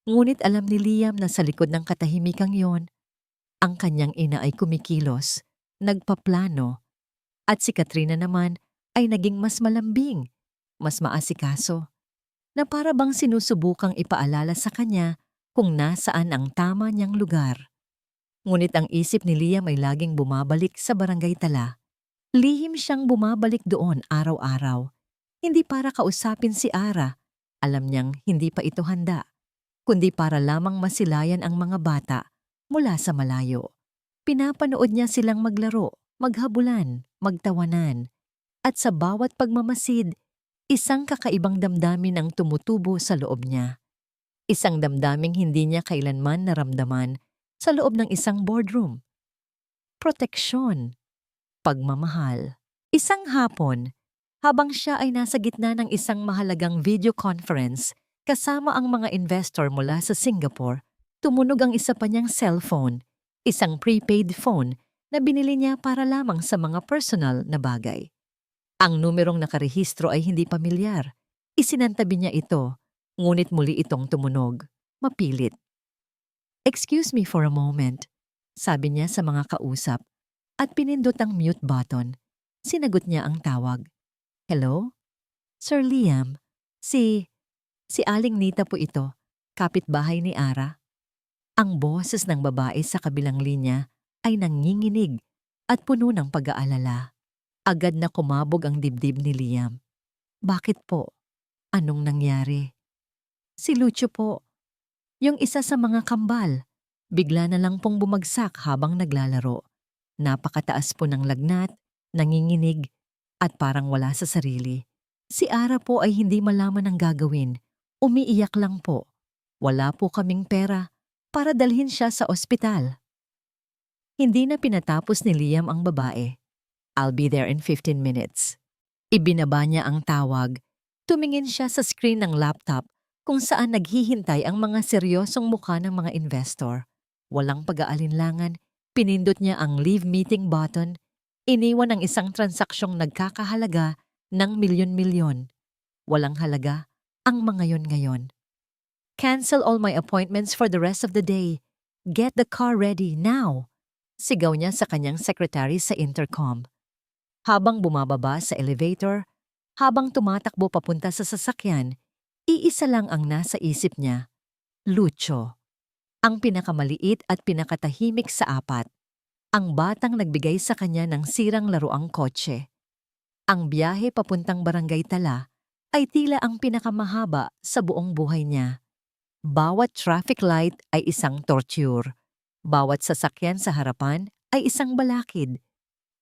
Ngunit alam ni Liam na sa likod ng katahimikang yon, ang kanyang ina ay kumikilos, nagpaplano, at si Katrina naman ay naging mas malambing, mas maasikaso, na para bang sinusubukang ipaalala sa kanya kung nasaan ang tama niyang lugar. Ngunit ang isip ni Liam ay laging bumabalik sa barangay Tala. Lihim siyang bumabalik doon araw-araw. Hindi para kausapin si Ara, alam niyang hindi pa ito handa, kundi para lamang masilayan ang mga bata mula sa malayo. Pinapanood niya silang maglaro, maghabulan, magtawanan, at sa bawat pagmamasid, isang kakaibang damdamin ang tumutubo sa loob niya. Isang damdaming hindi niya kailanman naramdaman sa loob ng isang boardroom. Proteksyon, pagmamahal. Isang hapon, habang siya ay nasa gitna ng isang mahalagang video conference kasama ang mga investor mula sa Singapore, tumunog ang isa pa niyang cellphone, isang prepaid phone na binili niya para lamang sa mga personal na bagay. Ang numerong nakarehistro ay hindi pamilyar. Isinantabi niya ito, ngunit muli itong tumunog, mapilit. "Excuse me for a moment," sabi niya sa mga kausap, at pinindot ang mute button. Sinagot niya ang tawag. "Hello? Sir Liam, si Aling Nita po ito, kapitbahay ni Ara." Ang boses ng babae sa kabilang linya ay nanginginig at puno ng pag-aalala. Agad na kumabog ang dibdib ni Liam. "Bakit po? Anong nangyari?" "Si Lucio po, yung isa sa mga kambal. Bigla na lang pong bumagsak habang naglalaro. Napakataas po ng lagnat, nanginginig, at parang wala sa sarili. Si Ara po ay hindi malaman ang gagawin. Umiiyak lang po. Wala po kaming pera para dalhin siya sa ospital." Hindi na pinatapos ni Liam ang babae. "I'll be there in 15 minutes. Ibinaba niya ang tawag. Tumingin siya sa screen ng laptop kung saan naghihintay ang mga seryosong mukha ng mga investor. Walang pag-aalinlangan, pinindot niya ang leave meeting button, iniwan ang isang transaksyong nagkakahalaga ng milyon-milyon. Walang halaga ang mga yon ngayon. "Cancel all my appointments for the rest of the day. Get the car ready now," sigaw niya sa kanyang secretary sa intercom. Habang bumababa sa elevator, habang tumatakbo papunta sa sasakyan, iisa lang ang nasa isip niya, Lucio. Ang pinakamaliit at pinakatahimik sa apat. Ang batang nagbigay sa kanya ng sirang laruang kotse. Ang biyahe papuntang Barangay Tala ay tila ang pinakamahaba sa buong buhay niya. Bawat traffic light ay isang torture. Bawat sasakyan sa harapan ay isang balakid.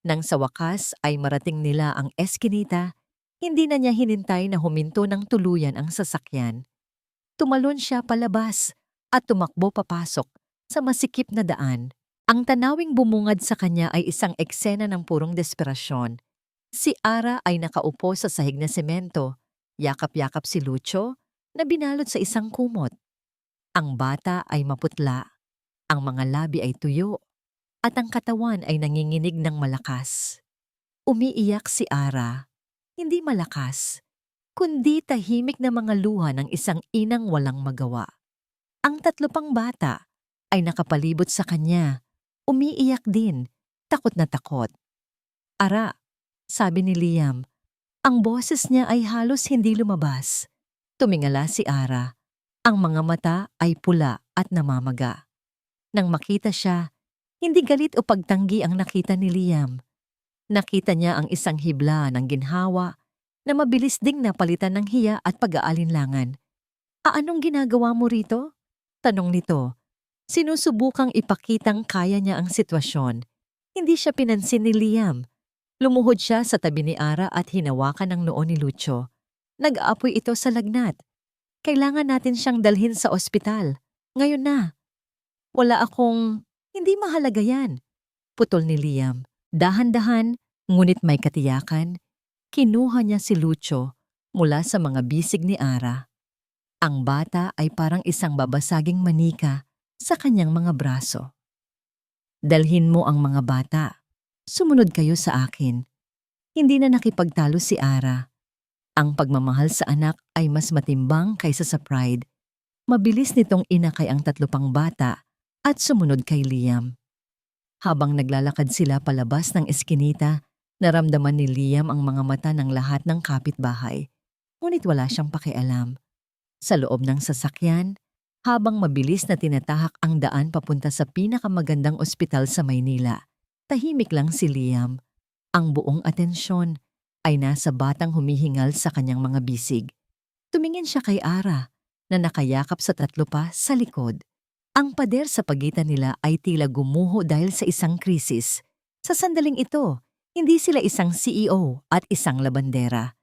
Nang sa wakas ay marating nila ang eskinita, hindi na niya hinintay na huminto ng tuluyan ang sasakyan. Tumalon siya palabas at tumakbo papasok sa masikip na daan. Ang tanawing bumungad sa kanya ay isang eksena ng purong desperasyon. Si Ara ay nakaupo sa sahig na semento, yakap-yakap si Lucio na binalot sa isang kumot. Ang bata ay maputla, ang mga labi ay tuyo, at ang katawan ay nanginginig ng malakas. Umiiyak si Ara, hindi malakas, kundi tahimik na mga luha ng isang inang walang magawa. Ang tatlo pang bata ay nakapalibot sa kanya, umiiyak din, takot na takot. "Ara," sabi ni Liam, ang boses niya ay halos hindi lumabas. Tumingala si Ara, ang mga mata ay pula at namamaga. Nang makita siya, hindi galit o pagtanggi ang nakita ni Liam. Nakita niya ang isang hibla ng ginhawa na mabilis ding napalitan ng hiya at pag-aalinlangan. "Anong ginagawa mo rito?" tanong nito. Sinusubukang ipakitang kaya niya ang sitwasyon. Hindi siya pinansin ni Liam. Lumuhod siya sa tabi ni Ara at hinawakan ang noo ni Lucio. Nag-aapoy ito sa lagnat. Kailangan natin siyang dalhin sa ospital. Ngayon na. Wala akong... Hindi mahalaga yan. Putol ni Liam. Dahan-dahan, ngunit may katiyakan, kinuha niya si Lucio mula sa mga bisig ni Ara. Ang bata ay parang isang babasaging manika sa kanyang mga braso. Dalhin mo ang mga bata. Sumunod kayo sa akin. Hindi na nakipagtalo si Ara. Ang pagmamahal sa anak ay mas matimbang kaysa sa pride. Mabilis nitong inakay ang 3 pang bata at sumunod kay Liam. Habang naglalakad sila palabas ng eskinita, naramdaman ni Liam ang mga mata ng lahat ng kapitbahay. Ngunit wala siyang pakialam. Sa loob ng sasakyan, habang mabilis na tinatahak ang daan papunta sa pinakamagandang ospital sa Maynila, tahimik lang si Liam. Ang buong atensyon ay nasa batang humihingal sa kanyang mga bisig. Tumingin siya kay Ara na nakayakap sa 3 pa sa likod. Ang pader sa pagitan nila ay tila gumuho dahil sa isang krisis. Sa sandaling ito, hindi sila isang CEO at isang labandera.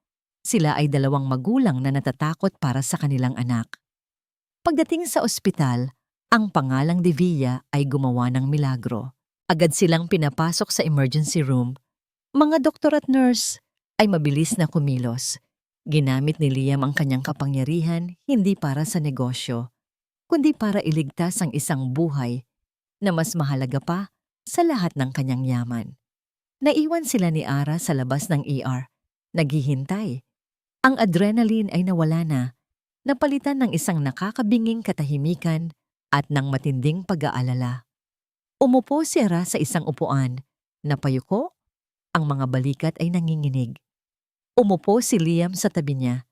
Sila ay 2 magulang na natatakot para sa kanilang anak. Pagdating sa ospital, ang pangalang Devilla ay gumawa ng milagro. Agad silang pinapasok sa emergency room. Mga doktor at nurse ay mabilis na kumilos. Ginamit ni Liam ang kanyang kapangyarihan hindi para sa negosyo, kundi para iligtas ang isang buhay na mas mahalaga pa sa lahat ng kanyang yaman. Naiwan sila ni Ara sa labas ng ER, naghihintay. Ang adrenaline ay nawala na, napalitan ng isang nakakabinging katahimikan at ng matinding pag-aalala. Umupo si Ara sa isang upuan, napayuko, ang mga balikat ay nanginginig. Umupo si Liam sa tabi niya,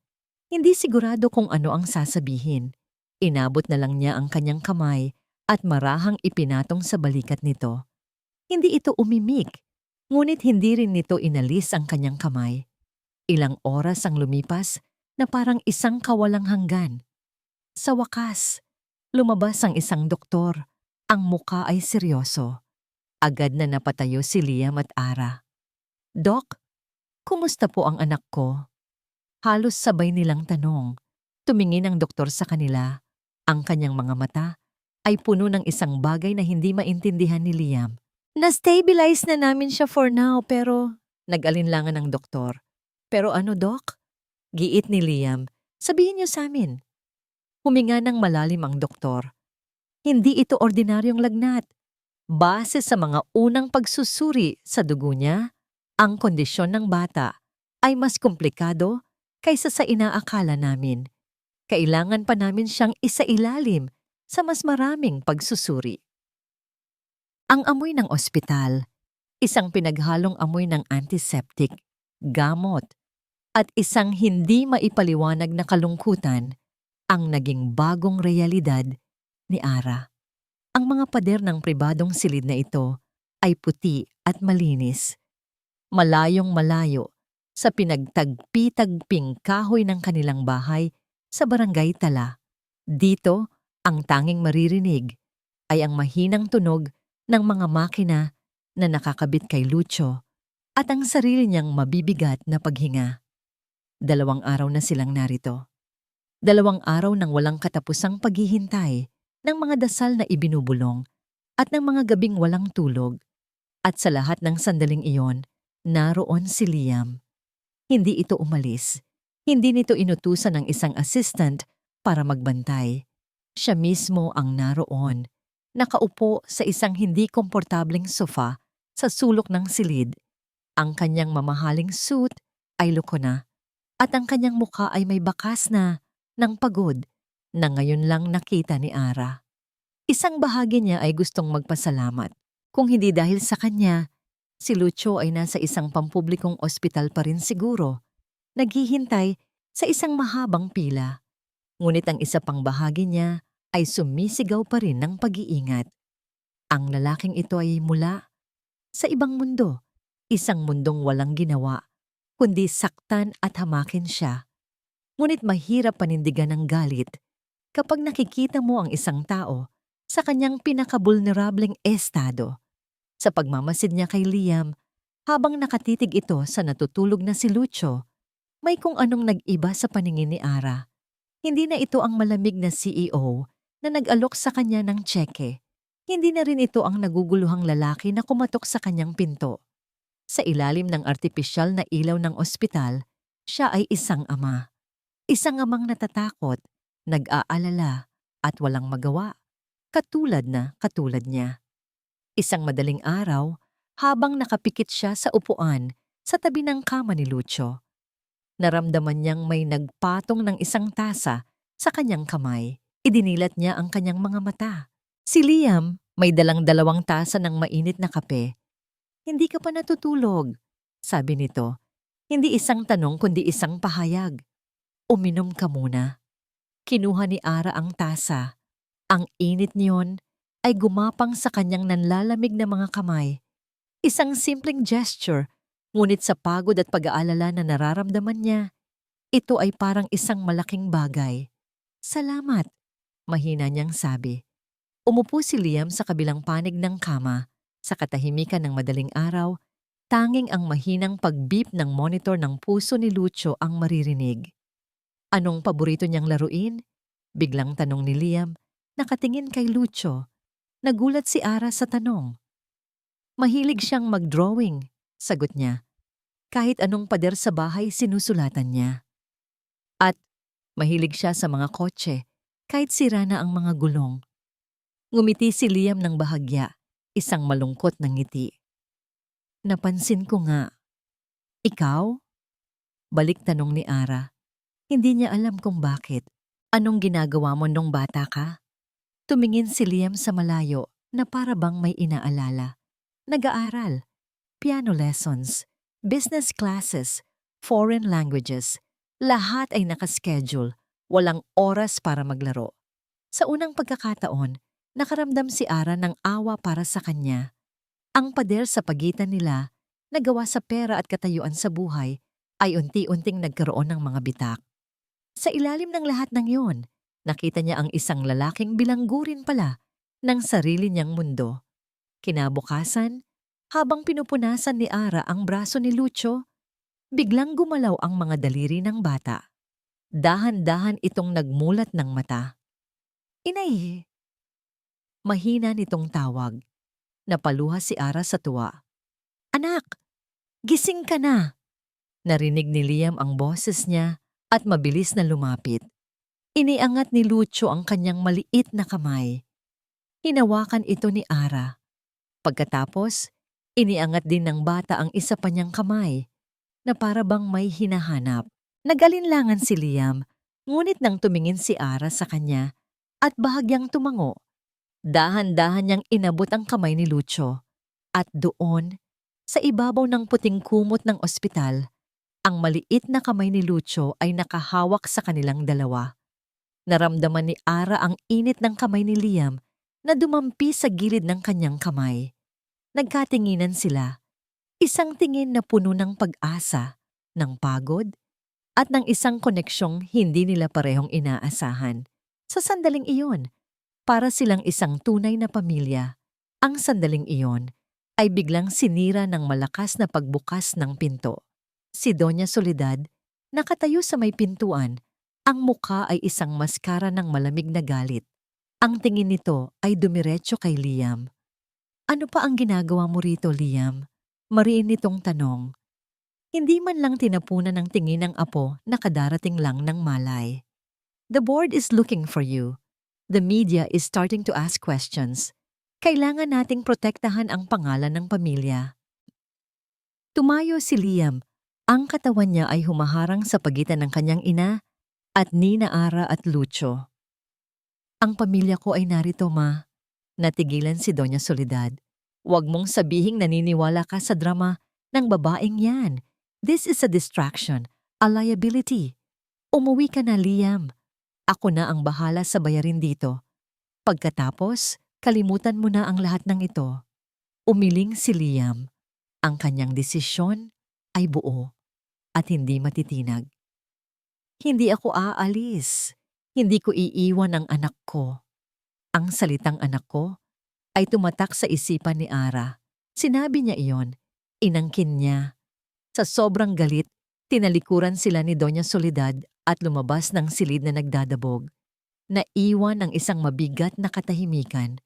hindi sigurado kung ano ang sasabihin. Inabot na lang niya ang kanyang kamay at marahang ipinatong sa balikat nito. Hindi ito umimik, ngunit hindi rin nito inalis ang kanyang kamay. Ilang oras ang lumipas na parang isang kawalang hanggan. Sa wakas, lumabas ang isang doktor. Ang muka ay seryoso. Agad na napatayo si Liam at Ara. "Dok, kumusta po ang anak ko?" Halos sabay nilang tanong. Tumingin ang doktor sa kanila. Ang kanyang mga mata ay puno ng isang bagay na hindi maintindihan ni Liam. "Na-stabilize na namin siya for now pero..." Nag-alinlangan ang doktor. "Pero ano, Dok?" Giit ni Liam. "Sabihin niyo sa amin." Huminga ng malalim ang doktor. Hindi ito ordinaryong lagnat. Base sa mga unang pagsusuri sa dugo niya, ang kondisyon ng bata ay mas komplikado kaysa sa inaakala namin. Kailangan pa namin siyang isailalim sa mas maraming pagsusuri. Ang amoy ng ospital, isang pinaghalong amoy ng antiseptic, gamot, at isang hindi maipaliwanag na kalungkutan ang naging bagong realidad ni Ara. Ang mga pader ng pribadong silid na ito ay puti at malinis. Malayong malayo sa pinagtagpi-tagping kahoy ng kanilang bahay sa Barangay Tala. Dito, ang tanging maririnig ay ang mahinang tunog ng mga makina na nakakabit kay Lucio at ang sarili niyang mabibigat na paghinga. 2 araw na silang narito. 2 araw ng walang katapusang paghihintay, ng mga dasal na ibinubulong at ng mga gabing walang tulog. At sa lahat ng sandaling iyon, naroon si Liam. Hindi ito umalis. Hindi nito inutusan ng isang assistant para magbantay. Siya mismo ang naroon, nakaupo sa isang hindi komportableng sofa sa sulok ng silid. Ang kanyang mamahaling suit ay luko na, at ang kanyang mukha ay may bakas na ng pagod na ngayon lang nakita ni Ara. Isang bahagi niya ay gustong magpasalamat. Kung hindi dahil sa kanya, si Lucio ay nasa isang pampublikong ospital pa rin siguro, naghihintay sa isang mahabang pila. Ngunit ang isa pang bahagi niya ay sumisigaw pa rin ng pag-iingat. Ang lalaking ito ay mula sa ibang mundo, isang mundong walang ginawa, kundi saktan at hamakin siya. Ngunit mahirap panindigan ng galit kapag nakikita mo ang isang tao sa kanyang pinakabulnerableng estado. Sa pagmamasid niya kay Liam, habang nakatitig ito sa natutulog na si Lucio, may kung anong nag-iba sa paningin ni Ara. Hindi na ito ang malamig na CEO na nag-alok sa kanya ng tseke. Hindi na rin ito ang naguguluhang lalaki na kumatok sa kanyang pinto. Sa ilalim ng artipisyal na ilaw ng ospital, siya ay isang ama. Isang amang natatakot, nag-aalala, at walang magawa. Katulad niya. Isang madaling araw, habang nakapikit siya sa upuan sa tabi ng kama ni Lucio, naramdaman niyang may nagpatong ng isang tasa sa kanyang kamay. Idinilat niya ang kanyang mga mata. Si Liam may dalang dalawang tasa ng mainit na kape. "Hindi ka pa natutulog," sabi nito. Hindi isang tanong kundi isang pahayag. "Uminom ka muna." Kinuha ni Ara ang tasa. Ang init niyon ay gumapang sa kanyang nanlalamig na mga kamay. Isang simpleng gesture, ngunit sa pagod at pag-aalala na nararamdaman niya, ito ay parang isang malaking bagay. "Salamat," mahina niyang sabi. Umupo si Liam sa kabilang panig ng kama. Sa katahimikan ng madaling araw, tanging ang mahinang pag-beep ng monitor ng puso ni Lucio ang maririnig. "Anong paborito niyang laruin?" Biglang tanong ni Liam, nakatingin kay Lucio. Nagulat si Ara sa tanong. "Mahilig siyang mag-drawing," sagot niya. Kahit anong pader sa bahay sinusulatan niya. At mahilig siya sa mga kotse, kahit sira na ang mga gulong. Ngumiti si Liam ng bahagya, isang malungkot na ngiti. "Napansin ko nga." "Ikaw?" Balik tanong ni Ara. Hindi niya alam kung bakit. "Anong ginagawa mo nung bata ka?" Tumingin si Liam sa malayo na para bang may inaalala. Nag-aaral, piano lessons, business classes, foreign languages. Lahat ay nakaschedule, walang oras para maglaro. Sa unang pagkakataon, nakaramdam si Ara ng awa para sa kanya. Ang pader sa pagitan nila, nagawa sa pera at katayuan sa buhay, ay unti-unting nagkaroon ng mga bitak. Sa ilalim ng lahat ng iyon, nakita niya ang isang lalaking bilanggurin pala ng sarili niyang mundo. Kinabukasan, habang pinupunasan ni Ara ang braso ni Lucio, biglang gumalaw ang mga daliri ng bata. Dahan-dahan itong nagmulat ng mata. "Inay!" Mahina nitong tawag. Napaluha si Ara sa tuwa. "Anak, gising ka na!" Narinig ni Liam ang boses niya at mabilis na lumapit. Iniangat ni Lucio ang kanyang maliit na kamay. Hinawakan ito ni Ara. Pagkatapos, iniangat din ng bata ang isa pa niyang kamay na para bang may hinahanap. Nag-alinlangan si Liam, ngunit nang tumingin si Ara sa kanya at bahagyang tumango, dahan-dahan niyang inabot ang kamay ni Lucio. At doon, sa ibabaw ng puting kumot ng ospital, ang maliit na kamay ni Lucio ay nakahawak sa kanilang dalawa. Naramdaman ni Ara ang init ng kamay ni Liam na dumampi sa gilid ng kanyang kamay. Nagkatinginan sila, isang tingin na puno ng pag-asa, ng pagod, at ng isang koneksyong hindi nila parehong inaasahan. Sa sandaling iyon, para silang isang tunay na pamilya. Ang sandaling iyon ay biglang sinira ng malakas na pagbukas ng pinto. Si Doña Soledad, nakatayo sa may pintuan, ang mukha ay isang maskara ng malamig na galit. Ang tingin nito ay dumiretso kay Liam. "Ano pa ang ginagawa mo rito, Liam?" Mariin nitong tanong. Hindi man lang tinapunan ng tingin ng apo na kadarating lang ng malay. "The board is looking for you. The media is starting to ask questions. Kailangan nating protektahan ang pangalan ng pamilya." Tumayo si Liam. Ang katawan niya ay humaharang sa pagitan ng kanyang ina at Nina Ara at Lucio. "Ang pamilya ko ay narito, ma." Natigilan si Doña Soledad. "Huwag mong sabihing naniniwala ka sa drama ng babaeng yan. This is a distraction, a liability. Umuwi ka na, Liam. Ako na ang bahala sa bayarin dito. Pagkatapos, kalimutan mo na ang lahat ng ito." Umiling si Liam. Ang kanyang desisyon ay buo at hindi matitinag. "Hindi ako aalis. Hindi ko iiwan ang anak ko." Ang salitang anak ko ay tumatak sa isipan ni Ara. Sinabi niya iyon, inangkin niya. Sa sobrang galit, tinalikuran sila ni Doña Soledad at lumabas ng silid na nagdadabog. Naiwan ang isang mabigat na katahimikan.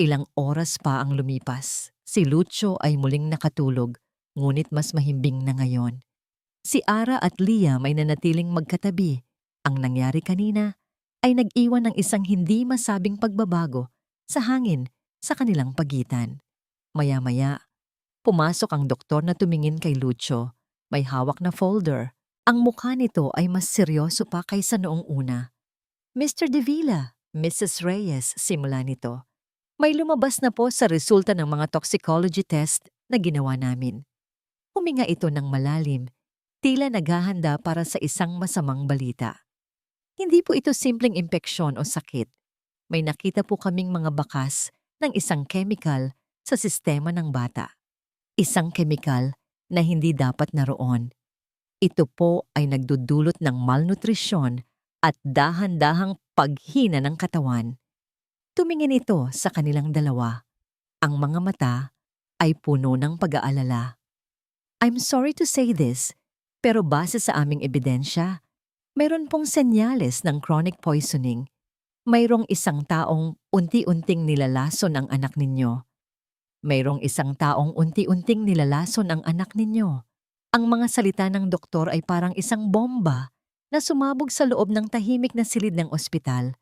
Ilang oras pa ang lumipas. Si Lucio ay muling nakatulog, ngunit mas mahimbing na ngayon. Si Ara at Liam ay nanatiling magkatabi. Ang nangyari kanina ay nag-iwan ng isang hindi masabing pagbabago sa hangin sa kanilang pagitan. Maya-maya, pumasok ang doktor na tumingin kay Lucio. May hawak na folder. Ang mukha nito ay mas seryoso pa kaysa noong una. Mr. De Villa, Mrs. Reyes, simula nito. May lumabas na po sa resulta ng mga toxicology test na ginawa namin. Huminga ito ng malalim, tila naghahanda para sa isang masamang balita. Hindi po ito simpleng impeksyon o sakit. May nakita po kaming mga bakas ng isang chemical sa sistema ng bata. Isang chemical na hindi dapat naroon. Ito po ay nagdudulot ng malnutrisyon at dahan-dahang paghina ng katawan. Tumingin ito sa kanilang dalawa. Ang mga mata ay puno ng pag-aalala. I'm sorry to say this, pero base sa aming ebidensya, mayroon pong senyales ng chronic poisoning. Mayroong isang taong unti-unting nilalason ang anak ninyo. Mayroong isang taong unti-unting nilalason ang anak ninyo. Ang mga salita ng doktor ay parang isang bomba na sumabog sa loob ng tahimik na silid ng ospital.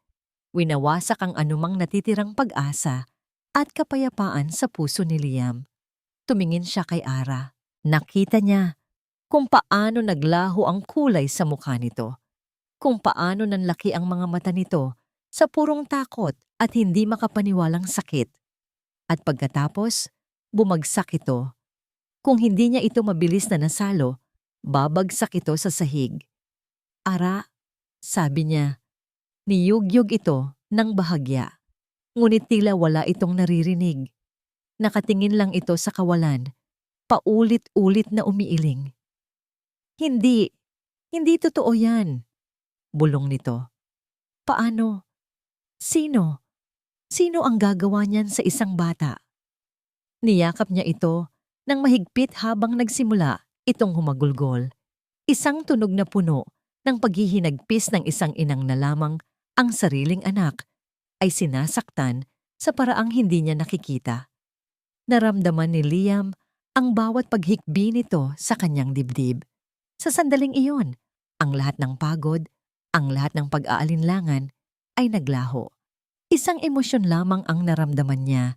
Winawasak ang anumang natitirang pag-asa at kapayapaan sa puso ni Liam. Tumingin siya kay Ara. Nakita niya kung paano naglaho ang kulay sa mukha nito. Kung paano nanlaki ang mga mata nito sa purong takot at hindi makapaniwalang sakit. At pagkatapos, bumagsak ito. Kung hindi niya ito mabilis na nasalo, babagsak ito sa sahig. Ara, sabi niya, niyugyug ito ng bahagya. Ngunit tila wala itong naririnig. Nakatingin lang ito sa kawalan, paulit-ulit na umiiling. Hindi totoo yan, bulong nito. Paano? Sino? Sino ang gagawa niyan sa isang bata? Niyakap niya ito nang mahigpit habang nagsimula itong humagulgol. Isang tunog na puno ng paghihinagpis ng isang inang na lamang ang sariling anak ay sinasaktan sa paraang hindi niya nakikita. Naramdaman ni Liam ang bawat paghikbi nito sa kanyang dibdib. Sa sandaling iyon, ang lahat ng pagod, ang lahat ng pag-aalinlangan ay naglaho. Isang emosyon lamang ang naramdaman niya.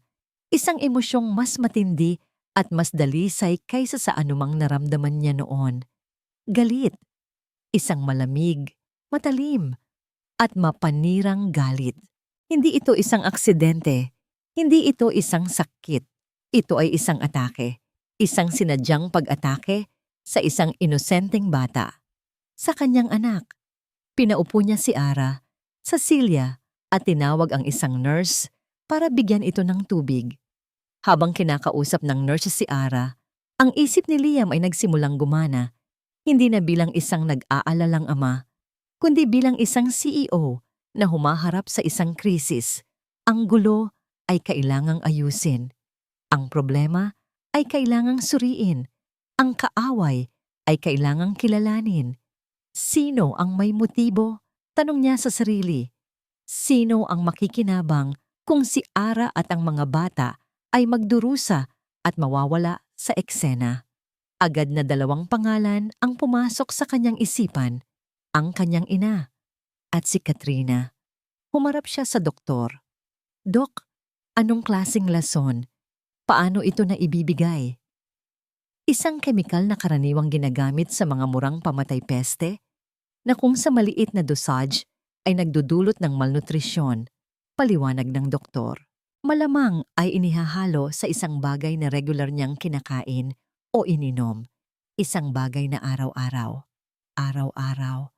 Isang emosyong mas matindi at mas dalisay kaysa sa anumang naramdaman niya noon. Galit. Isang malamig, matalim, at mapanirang galit. Hindi ito isang aksidente. Hindi ito isang sakit. Ito ay isang atake. Isang sinadyang pag-atake sa isang inosenteng bata. Sa kanyang anak. Pinaupo niya si Ara sa silya at tinawag ang isang nurse para bigyan ito ng tubig. Habang kinakausap ng nurse si Ara, ang isip ni Liam ay nagsimulang gumana, hindi na bilang isang nag-aalalang ama, kundi bilang isang CEO na humaharap sa isang krisis. Ang gulo ay kailangang ayusin. Ang problema ay kailangang suriin. Ang kaaway ay kailangang kilalanin. Sino ang may motibo? Tanong niya sa sarili. Sino ang makikinabang kung si Ara at ang mga bata ay magdurusa at mawawala sa eksena? Agad na dalawang pangalan ang pumasok sa kanyang isipan, ang kanyang ina at si Katrina. Humarap siya sa doktor. Dok, anong klaseng lason? Paano ito na ibibigay? Isang kemikal na karaniwang ginagamit sa mga murang pamatay peste na kung sa maliit na dosage ay nagdudulot ng malnutrisyon, paliwanag ng doktor. Malamang ay inihahalo sa isang bagay na regular niyang kinakain o ininom. Isang bagay na araw-araw. Araw-araw.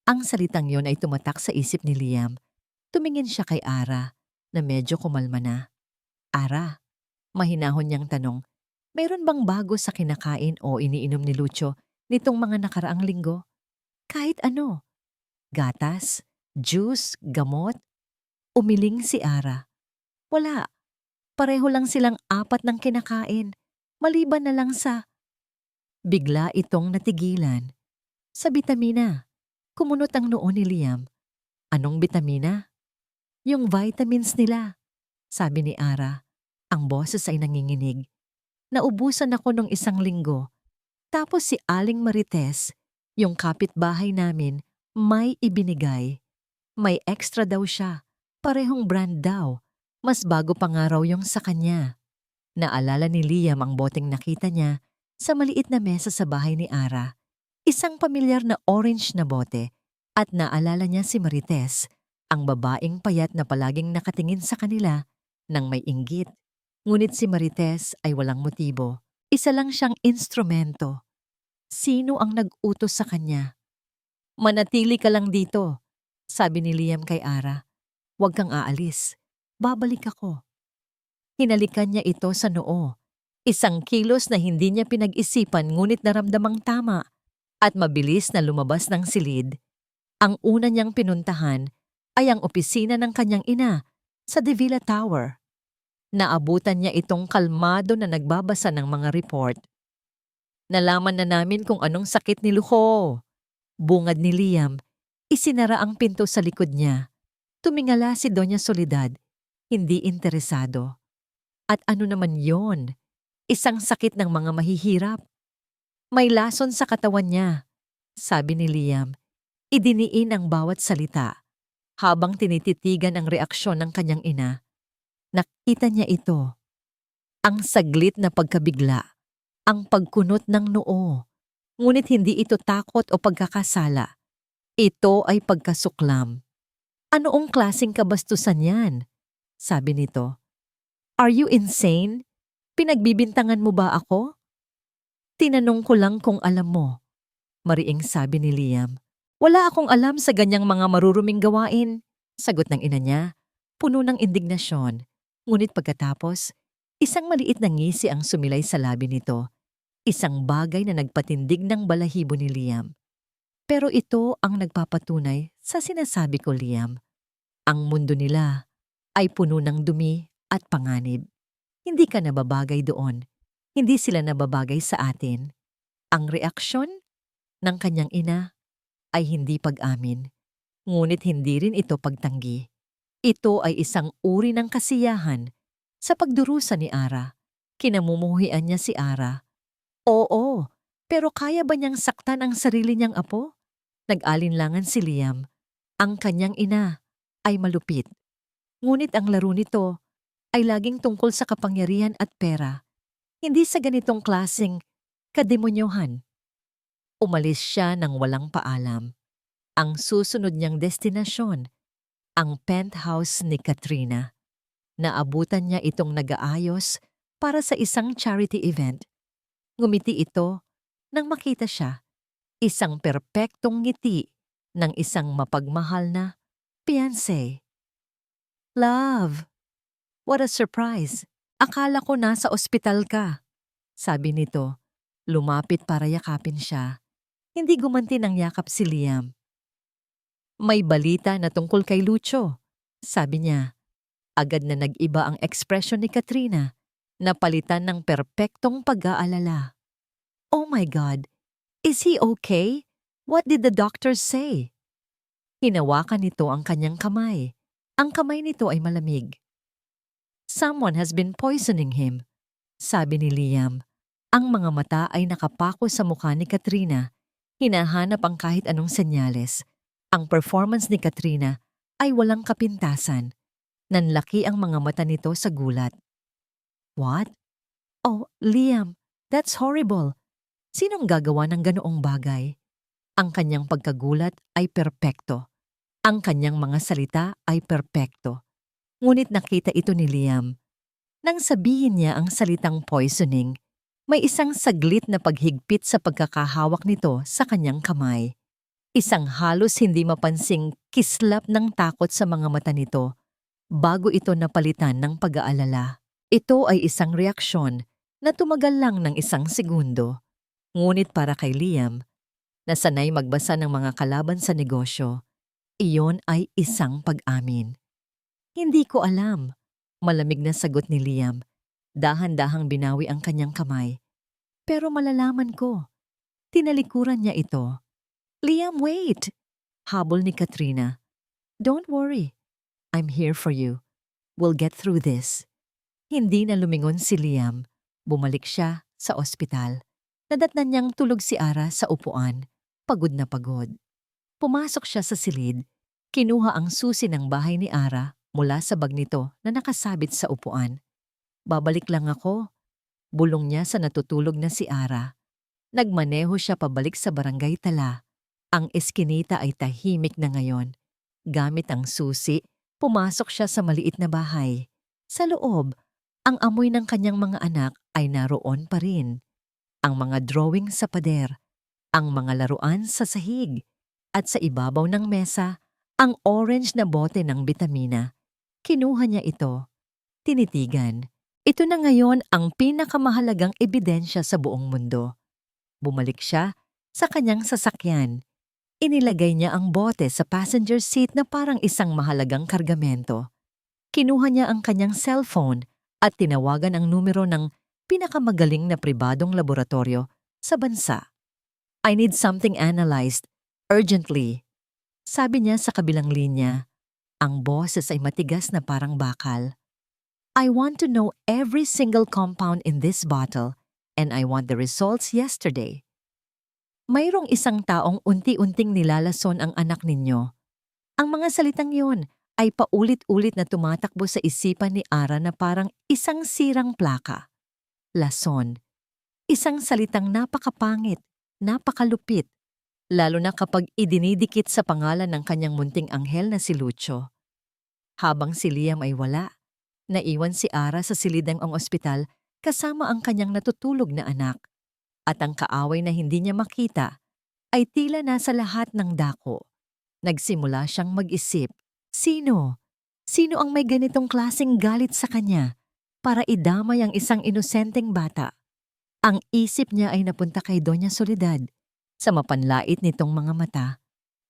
Ang salitang yon ay tumatak sa isip ni Liam. Tumingin siya kay Ara na medyo kumalma na. Ara, mahinahon niyang tanong, mayroon bang bago sa kinakain o iniinom ni Lucio nitong mga nakaraang linggo? Kahit ano. Gatas, juice, gamot. Umiling si Ara. Wala. Pareho lang silang apat ng kinakain. Maliban na lang sa... Bigla itong natigilan. Sa bitamina. Kumunot ang noo ni Liam. Anong bitamina? Yung vitamins nila, sabi ni Ara. Ang boses ay nanginginig. Naubusan ako nung 1 linggo. Tapos si Aling Marites, yung kapitbahay namin, may ibinigay. May extra daw siya. Parehong brand daw. Mas bago pa nga raw yung sa kanya. Naalala ni Liam ang boteng nakita niya sa maliit na mesa sa bahay ni Ara. Isang pamilyar na orange na bote. At naalala niya si Marites, ang babaeng payat na palaging nakatingin sa kanila nang may inggit. Ngunit si Marites ay walang motibo. Isa lang siyang instrumento. Sino ang nag-utos sa kanya? Manatili ka lang dito, sabi ni Liam kay Ara. Huwag kang aalis. Babalik ako. Hinalikan niya ito sa noo. Isang kilos na hindi niya pinag-isipan ngunit naramdamang tama at mabilis na lumabas ng silid. Ang una niyang pinuntahan ay ang opisina ng kanyang ina sa De Villa Tower. Naabutan niya itong kalmado na nagbabasa ng mga report. Nalaman na namin kung anong sakit ni Luho. Bungad ni Liam, isinara ang pinto sa likod niya. Tumingala si Doña Soledad, hindi interesado. At ano naman yon? Isang sakit ng mga mahihirap. May lason sa katawan niya, sabi ni Liam. Idiniin ang bawat salita. Habang tinititigan ang reaksyon ng kanyang ina, nakita niya ito. Ang saglit na pagkabigla, ang pagkunot ng noo. Ngunit hindi ito takot o pagkakasala. Ito ay pagkasuklam. Anoong klaseng kabastusan yan? Sabi nito. Are you insane? Pinagbibintangan mo ba ako? Tinanong ko lang kung alam mo. Mariing sabi ni Liam. Wala akong alam sa ganyang mga maruruming gawain. Sagot ng ina niya, puno ng indignasyon. Ngunit pagkatapos, isang maliit na ngisi ang sumilay sa labi nito. Isang bagay na nagpatindig ng balahibo ni Liam. Pero ito ang nagpapatunay sa sinasabi ko, Liam. Ang mundo nila ay puno ng dumi at panganib. Hindi ka nababagay doon. Hindi sila nababagay sa atin. Ang reaksyon ng kanyang ina ay hindi pag-amin. Ngunit hindi rin ito pagtanggi. Ito ay isang uri ng kasiyahan sa pagdurusa ni Ara. Kinamumuhian niya si Ara. Oo, pero kaya ba niyang saktan ang sarili niyang apo? Nag-alinlangan si Liam. Ang kanyang ina ay malupit. Ngunit ang laro nito ay laging tungkol sa kapangyarihan at pera. Hindi sa ganitong klaseng kademonyohan. Umalis siya ng walang paalam. Ang susunod niyang destinasyon, ang penthouse ni Katrina. Naabutan niya itong nag-aayos para sa isang charity event. Ngumiti ito nang makita siya. Isang perpektong ngiti ng isang mapagmahal na fiancé. Love! What a surprise! Akala ko nasa ospital ka. Sabi nito, lumapit para yakapin siya. Hindi gumanti ng yakap si Liam. May balita na tungkol kay Lucho, sabi niya. Agad na nag-iba ang ekspresyon ni Katrina, napalitan ng perpektong pag-aalala. Oh my God! Is he okay? What did the doctors say? Hinawakan nito ang kanyang kamay. Ang kamay nito ay malamig. Someone has been poisoning him, sabi ni Liam. Ang mga mata ay nakapako sa mukha ni Katrina. Hinahanap ang kahit anong senyales. Ang performance ni Katrina ay walang kapintasan. Nanlaki ang mga mata nito sa gulat. What? Oh, Liam, that's horrible. Sinong gagawa ng ganoong bagay? Ang kanyang pagkagulat ay perpekto. Ang kanyang mga salita ay perpekto. Ngunit nakita ito ni Liam. Nang sabihin niya ang salitang poisoning, may isang saglit na paghigpit sa pagkakahawak nito sa kanyang kamay. Isang halos hindi mapansing kislap ng takot sa mga mata nito bago ito napalitan ng pag-aalala. Ito ay isang reaksyon na tumagal lang ng 1 segundo. Ngunit para kay Liam, na sanay magbasa ng mga kalaban sa negosyo, iyon ay isang pag-amin. Hindi ko alam. Malamig na sagot ni Liam. Dahan-dahang binawi ang kanyang kamay. Pero malalaman ko. Tinalikuran niya ito. Liam, wait! Habol ni Katrina. Don't worry. I'm here for you. We'll get through this. Hindi na lumingon si Liam. Bumalik siya sa ospital. Nadatnan niyang tulog si Ara sa upuan. Pagod na pagod. Pumasok siya sa silid. Kinuha ang susi ng bahay ni Ara mula sa bag nito na nakasabit sa upuan. Babalik lang ako. Bulong niya sa natutulog na si Ara. Nagmaneho siya pabalik sa barangay Tala. Ang eskinita ay tahimik na ngayon. Gamit ang susi, pumasok siya sa maliit na bahay. Sa loob, ang amoy ng kanyang mga anak ay naroon pa rin. Ang mga drawing sa pader, ang mga laruan sa sahig, at sa ibabaw ng mesa, ang orange na bote ng bitamina. Kinuha niya ito. Tinitigan. Ito na ngayon ang pinakamahalagang ebidensya sa buong mundo. Bumalik siya sa kanyang sasakyan. Inilagay niya ang bote sa passenger seat na parang isang mahalagang kargamento. Kinuha niya ang kanyang cellphone at tinawagan ang numero ng pinakamagaling na pribadong laboratorio sa bansa. I need something analyzed, urgently. Sabi niya sa kabilang linya. Ang boses ay matigas na parang bakal. I want to know every single compound in this bottle and I want the results yesterday. Mayroong isang taong unti-unting nilalason ang anak ninyo. Ang mga salitang yon ay paulit-ulit na tumatakbo sa isipan ni Ara na parang isang sirang plaka. Lason. Isang salitang napakapangit, napakalupit, lalo na kapag idinidikit sa pangalan ng kanyang munting anghel na si Lucio. Habang si Liam ay wala, naiwan si Ara sa silid ng ospital kasama ang kanyang natutulog na anak. At ang kaaway na hindi niya makita ay tila nasa lahat ng dako. Nagsimula siyang mag-isip, sino? Sino ang may ganitong klaseng galit sa kanya para idamay ang isang inosenteng bata? Ang isip niya ay napunta kay Doña Soledad sa mapanlait nitong mga mata.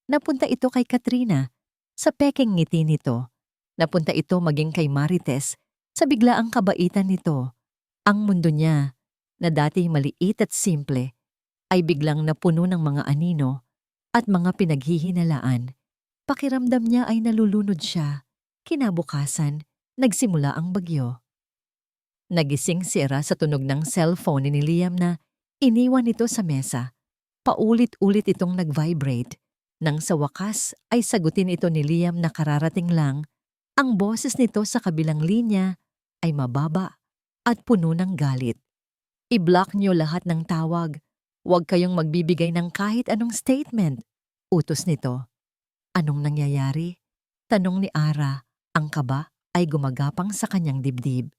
Napunta ito kay Katrina sa pekeng ngiti nito. Napunta ito maging kay Marites sa biglaang kabaitan nito. Ang mundo niya, na dati maliit at simple, ay biglang napuno ng mga anino at mga pinaghihinalaan. Pakiramdam niya ay nalulunod siya. Kinabukasan, nagsimula ang bagyo. Nagising si Ara sa tunog ng cellphone ni Liam na iniwan nito sa mesa. Paulit-ulit itong nag-vibrate. Nang sa wakas ay sagutin ito ni Liam na kararating lang, ang boses nito sa kabilang linya ay mababa at puno ng galit. I-block niyo lahat ng tawag. Huwag kayong magbibigay ng kahit anong statement. Utos nito. Anong nangyayari? Tanong ni Ara. Ang kaba ay gumagapang sa kanyang dibdib.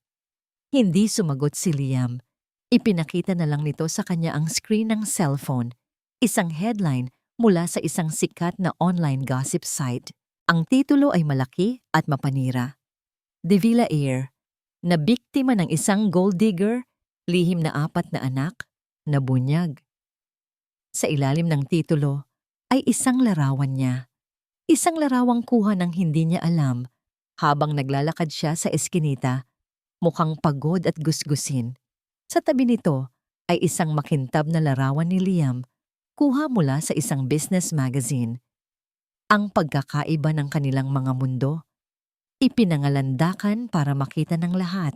Hindi sumagot si Liam. Ipinakita na lang nito sa kanya ang screen ng cellphone. Isang headline mula sa isang sikat na online gossip site. Ang titulo ay malaki at mapanira. De Villair, na biktima ng isang gold digger, lihim na 4 na anak, nabunyag. Sa ilalim ng titulo ay isang larawan niya. Isang larawang kuha ng hindi niya alam habang naglalakad siya sa eskinita, mukhang pagod at gusgusin. Sa tabi nito ay isang makintab na larawan ni Liam, kuha mula sa isang business magazine. Ang pagkakaiba ng kanilang mga mundo, ipinangalandakan para makita ng lahat.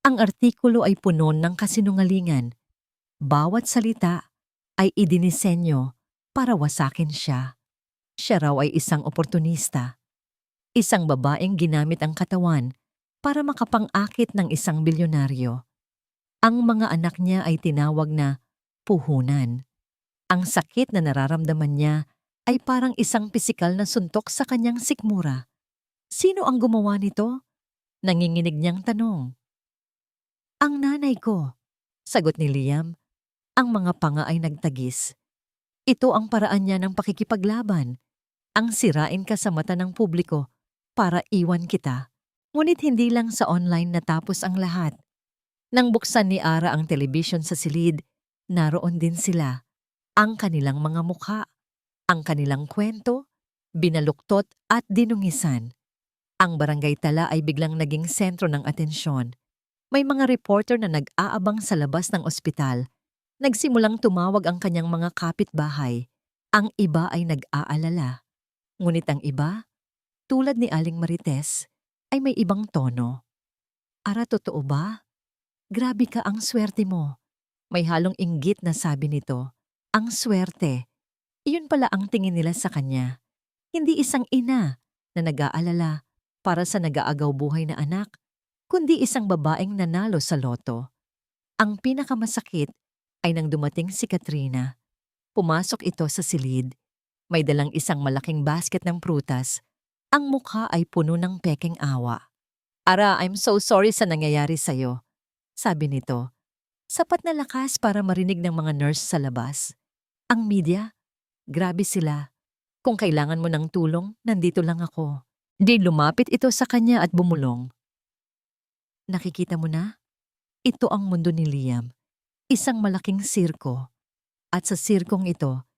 Ang artikulo ay puno ng kasinungalingan. Bawat salita ay idinisenyo para wasakin siya. Siya raw ay isang oportunista. Isang babaeng ginamit ang katawan para makapang-akit ng isang bilyonaryo. Ang mga anak niya ay tinawag na puhunan. Ang sakit na nararamdaman niya ay parang isang pisikal na suntok sa kanyang sikmura. Sino ang gumawa nito? Nanginginig niyang tanong. Ang nanay ko, sagot ni Liam. Ang mga panga ay nagtagis. Ito ang paraan niya ng pakikipaglaban. Ang sirain ka sa mata ng publiko para iwan kita. Ngunit hindi lang sa online natapos ang lahat. Nang buksan ni Ara ang telebisyon sa silid, naroon din sila. Ang kanilang mga mukha, ang kanilang kwento, binaluktot at dinungisan. Ang barangay tala ay biglang naging sentro ng atensyon. May mga reporter na nag-aabang sa labas ng ospital. Nagsimulang tumawag ang kanyang mga kapitbahay. Ang iba ay nag-aalala. Ngunit ang iba, tulad ni Aling Marites, ay may ibang tono. Ara, totoo ba? Grabe ka, ang swerte mo. May halong inggit na sabi nito. Ang swerte. Iyon pala ang tingin nila sa kanya. Hindi isang ina na nag-aalala para sa nag-aagaw buhay na anak, kundi isang babaeng nanalo sa loto. Ang pinakamasakit ay nang dumating si Katrina. Pumasok ito sa silid. May dalang isang malaking basket ng prutas. Ang mukha ay puno ng pekeng awa. Ara, I'm so sorry sa nangyayari sa'yo, sabi nito. Sapat na lakas para marinig ng mga nurse sa labas. Ang media, grabe sila. Kung kailangan mo ng tulong, nandito lang ako. Di lumapit ito sa kanya at bumulong. Nakikita mo na? Ito ang mundo ni Liam. Isang malaking sirko. At sa sirkong ito,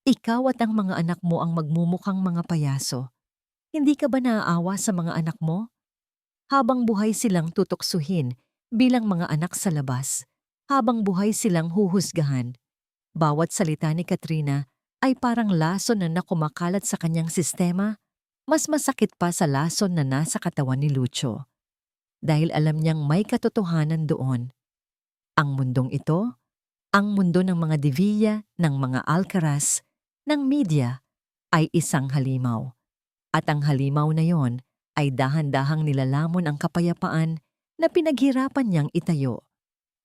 ikaw at ang mga anak mo ang magmumukhang mga payaso. Hindi ka ba naaawa sa mga anak mo? Habang buhay silang tutuksuhin bilang mga anak sa labas. Habang buhay silang huhusgahan. Bawat salita ni Katrina ay parang lason na nakumakalat sa kanyang sistema, mas masakit pa sa lason na nasa katawan ni Lucio. Dahil alam niyang may katotohanan doon. Ang mundong ito, ang mundo ng mga Divilla, ng mga Alcaraz, ng media, ay isang halimaw. At ang halimaw na yon ay dahan-dahang nilalamon ang kapayapaan na pinaghirapan niyang itayo.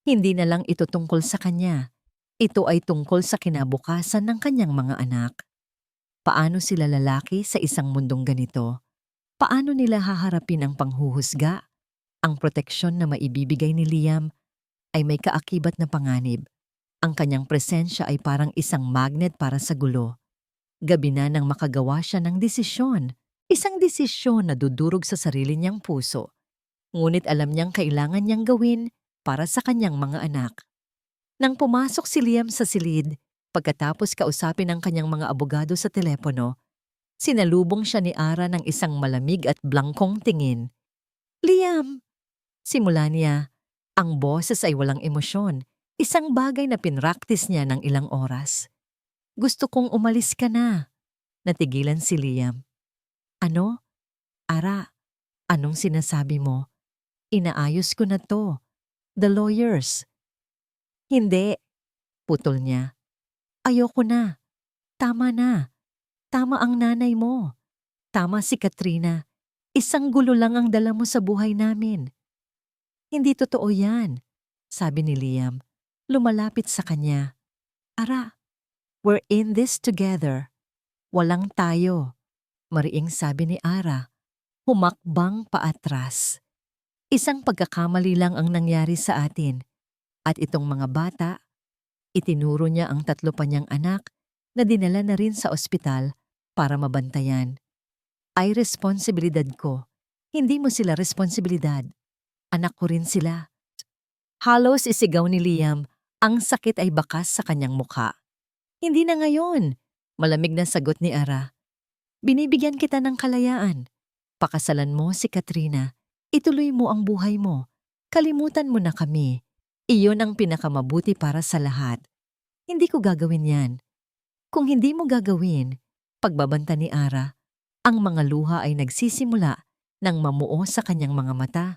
Hindi na lang ito tungkol sa kanya. Ito ay tungkol sa kinabukasan ng kanyang mga anak. Paano sila lalaki sa isang mundong ganito? Paano nila haharapin ang panghuhusga? Ang proteksyon na maibibigay ni Liam ay may kaakibat na panganib. Ang kanyang presensya ay parang isang magnet para sa gulo. Gabi na nang makagawa siya ng desisyon. Isang desisyon na dudurog sa sarili niyang puso. Ngunit alam niyang kailangan niyang gawin para sa kanyang mga anak. Nang pumasok si Liam sa silid, pagkatapos kausapin ang kanyang mga abogado sa telepono, sinalubong siya ni Ara ng isang malamig at blangkong tingin. Liam! Simula niya, ang boses ay walang emosyon, isang bagay na pinraktis niya ng ilang oras. Gusto kong umalis ka na. Natigilan si Liam. Ano? Ara, anong sinasabi mo? Inaayos ko na to. The lawyers. Hindi, putol niya. Ayoko na. Tama na. Tama ang nanay mo. Tama si Katrina. Isang gulo lang ang dala mo sa buhay namin. Hindi totoo yan, sabi ni Liam. Lumalapit sa kanya. Ara, we're in this together. Walang tayo. Mariing sabi ni Ara. Humakbang paatras. Isang pagkakamali lang ang nangyari sa atin. At itong mga bata, itinuro niya ang 3 pa niyang anak na dinala na rin sa ospital para mabantayan. Ay responsibilidad ko. Hindi mo sila responsibilidad. Anak ko rin sila. Halos isigaw ni Liam, ang sakit ay bakas sa kanyang mukha. Hindi na ngayon, malamig na sagot ni Ara. Binibigyan kita ng kalayaan. Pakasalan mo si Katrina. Ituloy mo ang buhay mo. Kalimutan mo na kami. Iyon ang pinakamabuti para sa lahat. Hindi ko gagawin yan. Kung hindi mo gagawin, pagbabanta ni Ara, ang mga luha ay nagsisimula nang mamuo sa kanyang mga mata.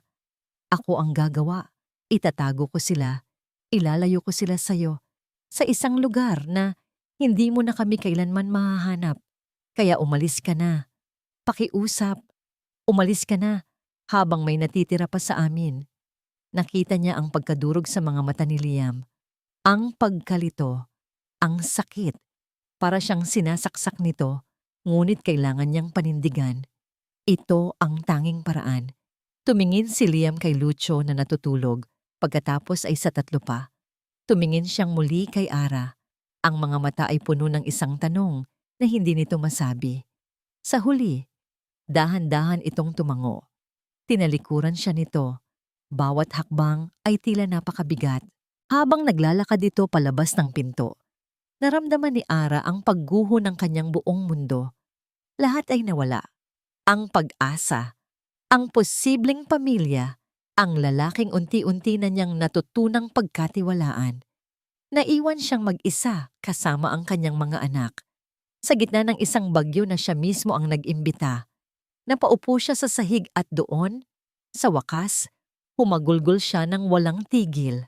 Ako ang gagawa. Itatago ko sila. Ilalayo ko sila sa'yo. Sa isang lugar na hindi mo na kami kailanman mahahanap. Kaya umalis ka na. Pakiusap. Umalis ka na habang may natitira pa sa amin. Nakita niya ang pagkadurog sa mga mata ni Liam. Ang pagkalito. Ang sakit. Para siyang sinasaksak nito, ngunit kailangan niyang panindigan. Ito ang tanging paraan. Tumingin si Liam kay Lucio na natutulog, pagkatapos ay sa 3 pa. Tumingin siyang muli kay Ara. Ang mga mata ay puno ng isang tanong na hindi nito masabi. Sa huli, dahan-dahan itong tumango. Tinalikuran siya nito. Bawat hakbang ay tila napakabigat. Habang naglalakad ito palabas ng pinto, naramdaman ni Ara ang pagguho ng kanyang buong mundo. Lahat ay nawala. Ang pag-asa, Ang posibleng pamilya, ang lalaking unti-unti na niyang natutunang pagkatiwalaan. Naiwan siyang mag-isa kasama ang kanyang mga anak. Sa gitna ng isang bagyo na siya mismo ang nag-imbita, napaupo siya sa sahig at doon, sa wakas, humagulgol siya ng walang tigil.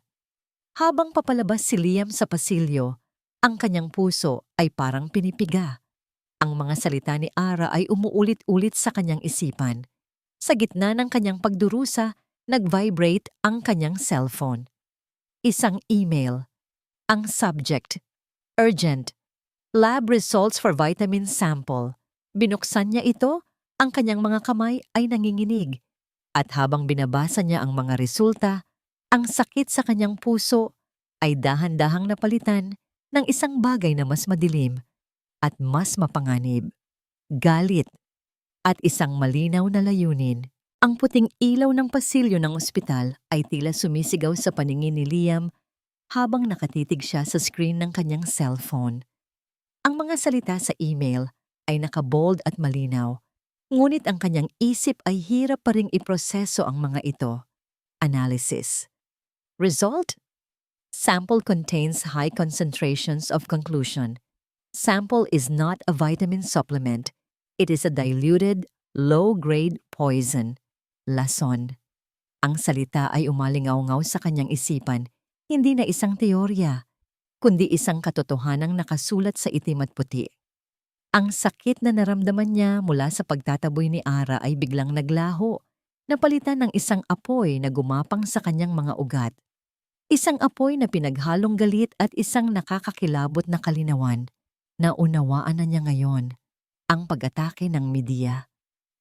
Habang papalabas si Liam sa pasilyo, ang kanyang puso ay parang pinipiga. Ang mga salita ni Ara ay umuulit-ulit sa kanyang isipan. Sa gitna ng kanyang pagdurusa, nag-vibrate ang kanyang cellphone. Isang email. Ang subject, urgent, lab results for vitamin sample. Binuksan niya ito, ang kanyang mga kamay ay nanginginig. At habang binabasa niya ang mga resulta, ang sakit sa kanyang puso ay dahan-dahang napalitan ng isang bagay na mas madilim at mas mapanganib. Galit at isang malinaw na layunin. Ang puting ilaw ng pasilyo ng ospital ay tila sumisigaw sa paningin ni Liam habang nakatitig siya sa screen ng kanyang cellphone. Ang mga salita sa email ay nakabold at malinaw, ngunit ang kanyang isip ay hirap pa ring iproseso ang mga ito. Analysis. Result? Sample contains high concentrations of conclusion. Sample is not a vitamin supplement. It is a diluted, low-grade poison. Lason. Ang salita ay umalingaw-ngaw sa kanyang isipan, hindi na isang teorya, kundi isang katotohanang nakasulat sa itim at puti. Ang sakit na naramdaman niya mula sa pagtataboy ni Ara ay biglang naglaho, napalitan ng isang apoy na gumapang sa kanyang mga ugat. Isang apoy na pinaghalong galit at isang nakakakilabot na kalinawan. Naunawaan na niya ngayon ang pag-atake ng media,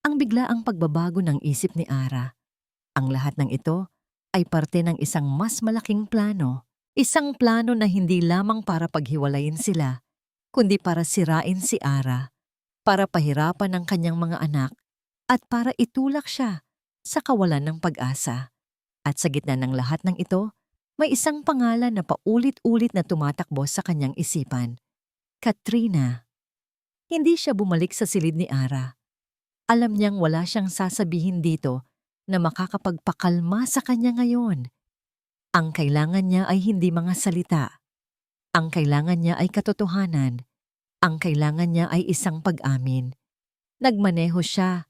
ang biglaang pagbabago ng isip ni Ara. Ang lahat ng ito ay parte ng isang mas malaking plano. Isang plano na hindi lamang para paghiwalayin sila, kundi para sirain si Ara, para pahirapan ang kanyang mga anak, at para itulak siya sa kawalan ng pag-asa. At sa gitna ng lahat ng ito, may isang pangalan na paulit-ulit na tumatakbo sa kanyang isipan. Katrina. Hindi siya bumalik sa silid ni Ara. Alam niyang wala siyang sasabihin dito na makakapagpakalma sa kanya ngayon. Ang kailangan niya ay hindi mga salita. Ang kailangan niya ay katotohanan. Ang kailangan niya ay isang pag-amin. Nagmaneho siya,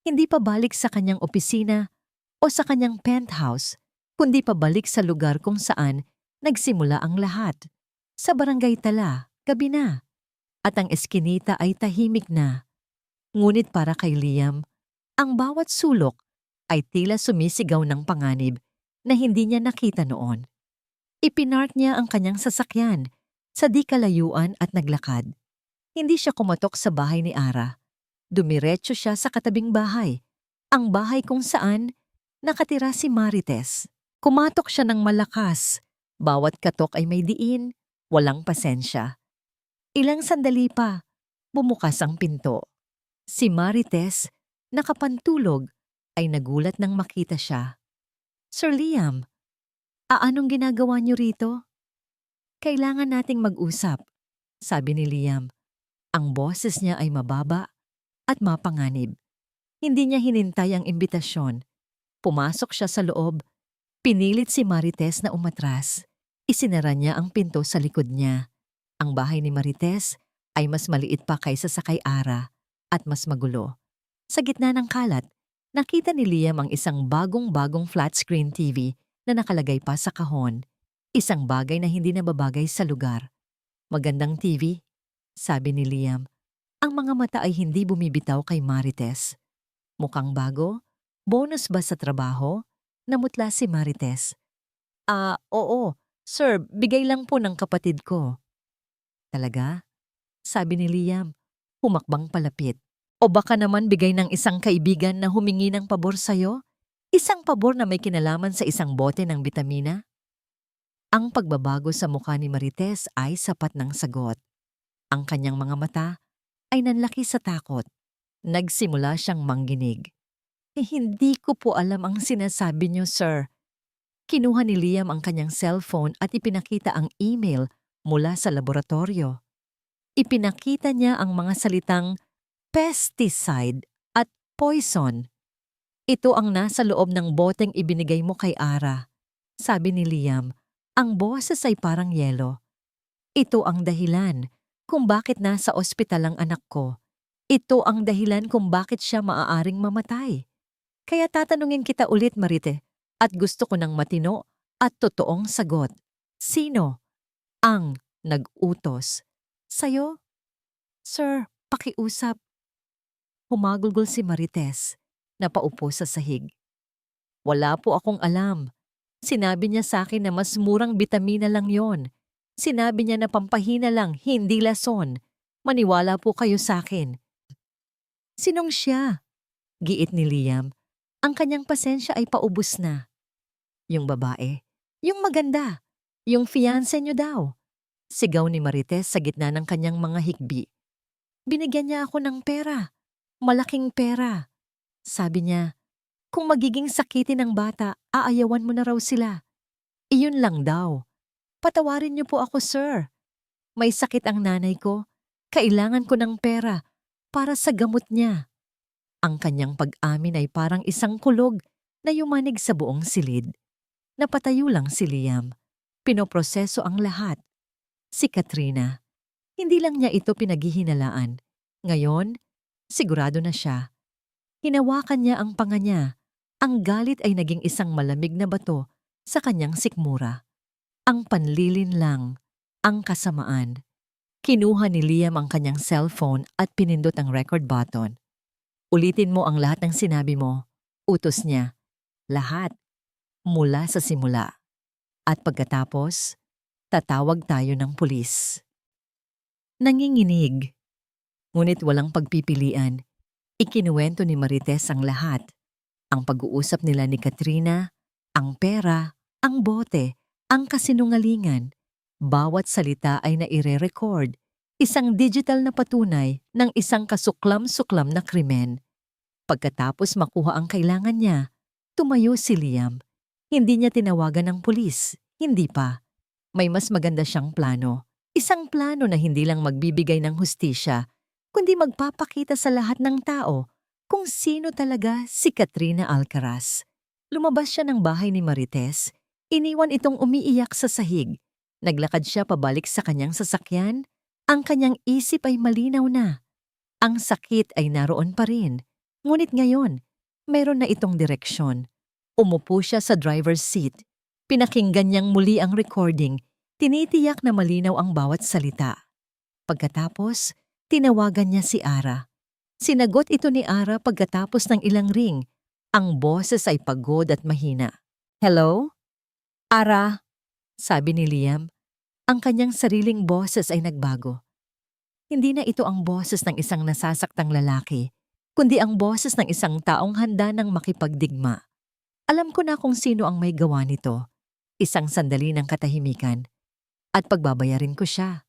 hindi pabalik sa kanyang opisina o sa kanyang penthouse, kundi pabalik sa lugar kung saan nagsimula ang lahat. Sa barangay Tala, gabi na. At ang eskinita ay tahimik na. Ngunit para kay Liam, ang bawat sulok ay tila sumisigaw ng panganib na hindi niya nakita noon. Ipinark niya ang kanyang sasakyan sa di kalayuan at naglakad. Hindi siya kumatok sa bahay ni Ara. Dumiretso siya sa katabing bahay, ang bahay kung saan nakatira si Marites. Kumatok siya ng malakas. Bawat katok ay may diin, walang pasensya. Ilang sandali pa, bumukas ang pinto. Si Marites, nakapantulog, ay nagulat nang makita siya. Sir Liam, anong ginagawa niyo rito? Kailangan nating mag-usap, sabi ni Liam. Ang boses niya ay mababa at mapanganib. Hindi niya hinintay ang imbitasyon. Pumasok siya sa loob. Pinilit si Marites na umatras. Isinara niya ang pinto sa likod niya. Ang bahay ni Marites ay mas maliit pa kaysa sa kay Ara at mas magulo. Sa gitna ng kalat, nakita ni Liam ang isang bagong-bagong flat-screen TV na nakalagay pa sa kahon. Isang bagay na hindi nababagay sa lugar. Magandang TV, sabi ni Liam. Ang mga mata ay hindi bumibitaw kay Marites. Mukhang bago? Bonus ba sa trabaho? Namutla si Marites. Oo. Sir, bigay lang po ng kapatid ko. Talaga? Sabi ni Liam, humakbang palapit. O baka naman bigay ng isang kaibigan na humingi ng pabor sa'yo? Isang pabor na may kinalaman sa isang bote ng bitamina? Ang pagbabago sa mukha ni Marites ay sapat ng sagot. Ang kanyang mga mata ay nanlaki sa takot. Nagsimula siyang mangginig. Hindi ko po alam ang sinasabi niyo, sir. Kinuha ni Liam ang kanyang cellphone at ipinakita ang email mula sa laboratorio. Ipinakita niya ang mga salitang pesticide at poison. Ito ang nasa loob ng boteng ibinigay mo kay Ara. Sabi ni Liam, ang boses ay parang yelo. Ito ang dahilan kung bakit nasa ospital ang anak ko. Ito ang dahilan kung bakit siya maaaring mamatay. Kaya tatanungin kita ulit, Marite, at gusto ko ng matino at totoong sagot. Sino ang nag-utos sa'yo? Sir, pakiusap. Humagulgol si Marites, na paupo sa sahig. Wala po akong alam. Sinabi niya sa akin na mas murang bitamina lang yon. Sinabi niya na pampahina lang, hindi lason. Maniwala po kayo sa akin. Sinong siya? Giit ni Liam. Ang kanyang pasensya ay paubos na. Yung babae. Yung maganda. Yung fiancé niyo daw. Sigaw ni Marites sa gitna ng kanyang mga higbi. Binigyan niya ako ng pera. Malaking pera. Sabi niya, kung magiging sakitin ng bata, aayawan mo na raw sila. Iyon lang daw. Patawarin niyo po ako, sir. May sakit ang nanay ko. Kailangan ko ng pera para sa gamot niya. Ang kanyang pag-amin ay parang isang kulog na yumanig sa buong silid. Napatayo lang si Liam. Pinoproseso ang lahat. Si Katrina. Hindi lang niya ito pinaghihinalaan. Ngayon, sigurado na siya. Hinawakan niya ang panga niya. Ang galit ay naging isang malamig na bato sa kanyang sikmura. Ang panlilin lang, ang kasamaan. Kinuha ni Liam ang kanyang cellphone at pinindot ang record button. Ulitin mo ang lahat ng sinabi mo. Utos niya. Lahat. Mula sa simula. At pagkatapos, tatawag tayo ng pulis. Nanginginig. Ngunit walang pagpipilian. Ikinuwento ni Marites ang lahat. Ang pag-uusap nila ni Katrina, ang pera, ang bote, ang kasinungalingan. Bawat salita ay naire-record. Isang digital na patunay ng isang kasuklam-suklam na krimen. Pagkatapos makuha ang kailangan niya, tumayo si Liam. Hindi niya tinawagan ng pulis. Hindi pa. May mas maganda siyang plano. Isang plano na hindi lang magbibigay ng hustisya, kundi magpapakita sa lahat ng tao kung sino talaga si Katrina Alcaraz. Lumabas siya ng bahay ni Marites. Iniwan itong umiiyak sa sahig. Naglakad siya pabalik sa kanyang sasakyan. Ang kanyang isip ay malinaw na. Ang sakit ay naroon pa rin. Ngunit ngayon, mayroon na itong direksyon. Umupo siya sa driver's seat. Pinakinggan niyang muli ang recording. Tinitiyak na malinaw ang bawat salita. Pagkatapos, tinawagan niya si Ara. Sinagot ito ni Ara pagkatapos ng ilang ring. Ang boses ay pagod at mahina. Hello? Ara? Sabi ni Liam. Ang kanyang sariling boses ay nagbago. Hindi na ito ang boses ng isang nasasaktang lalaki, kundi ang boses ng isang taong handa ng makipagdigma. Alam ko na kung sino ang may gawa nito. Isang sandali ng katahimikan. At pagbabayarin ko siya.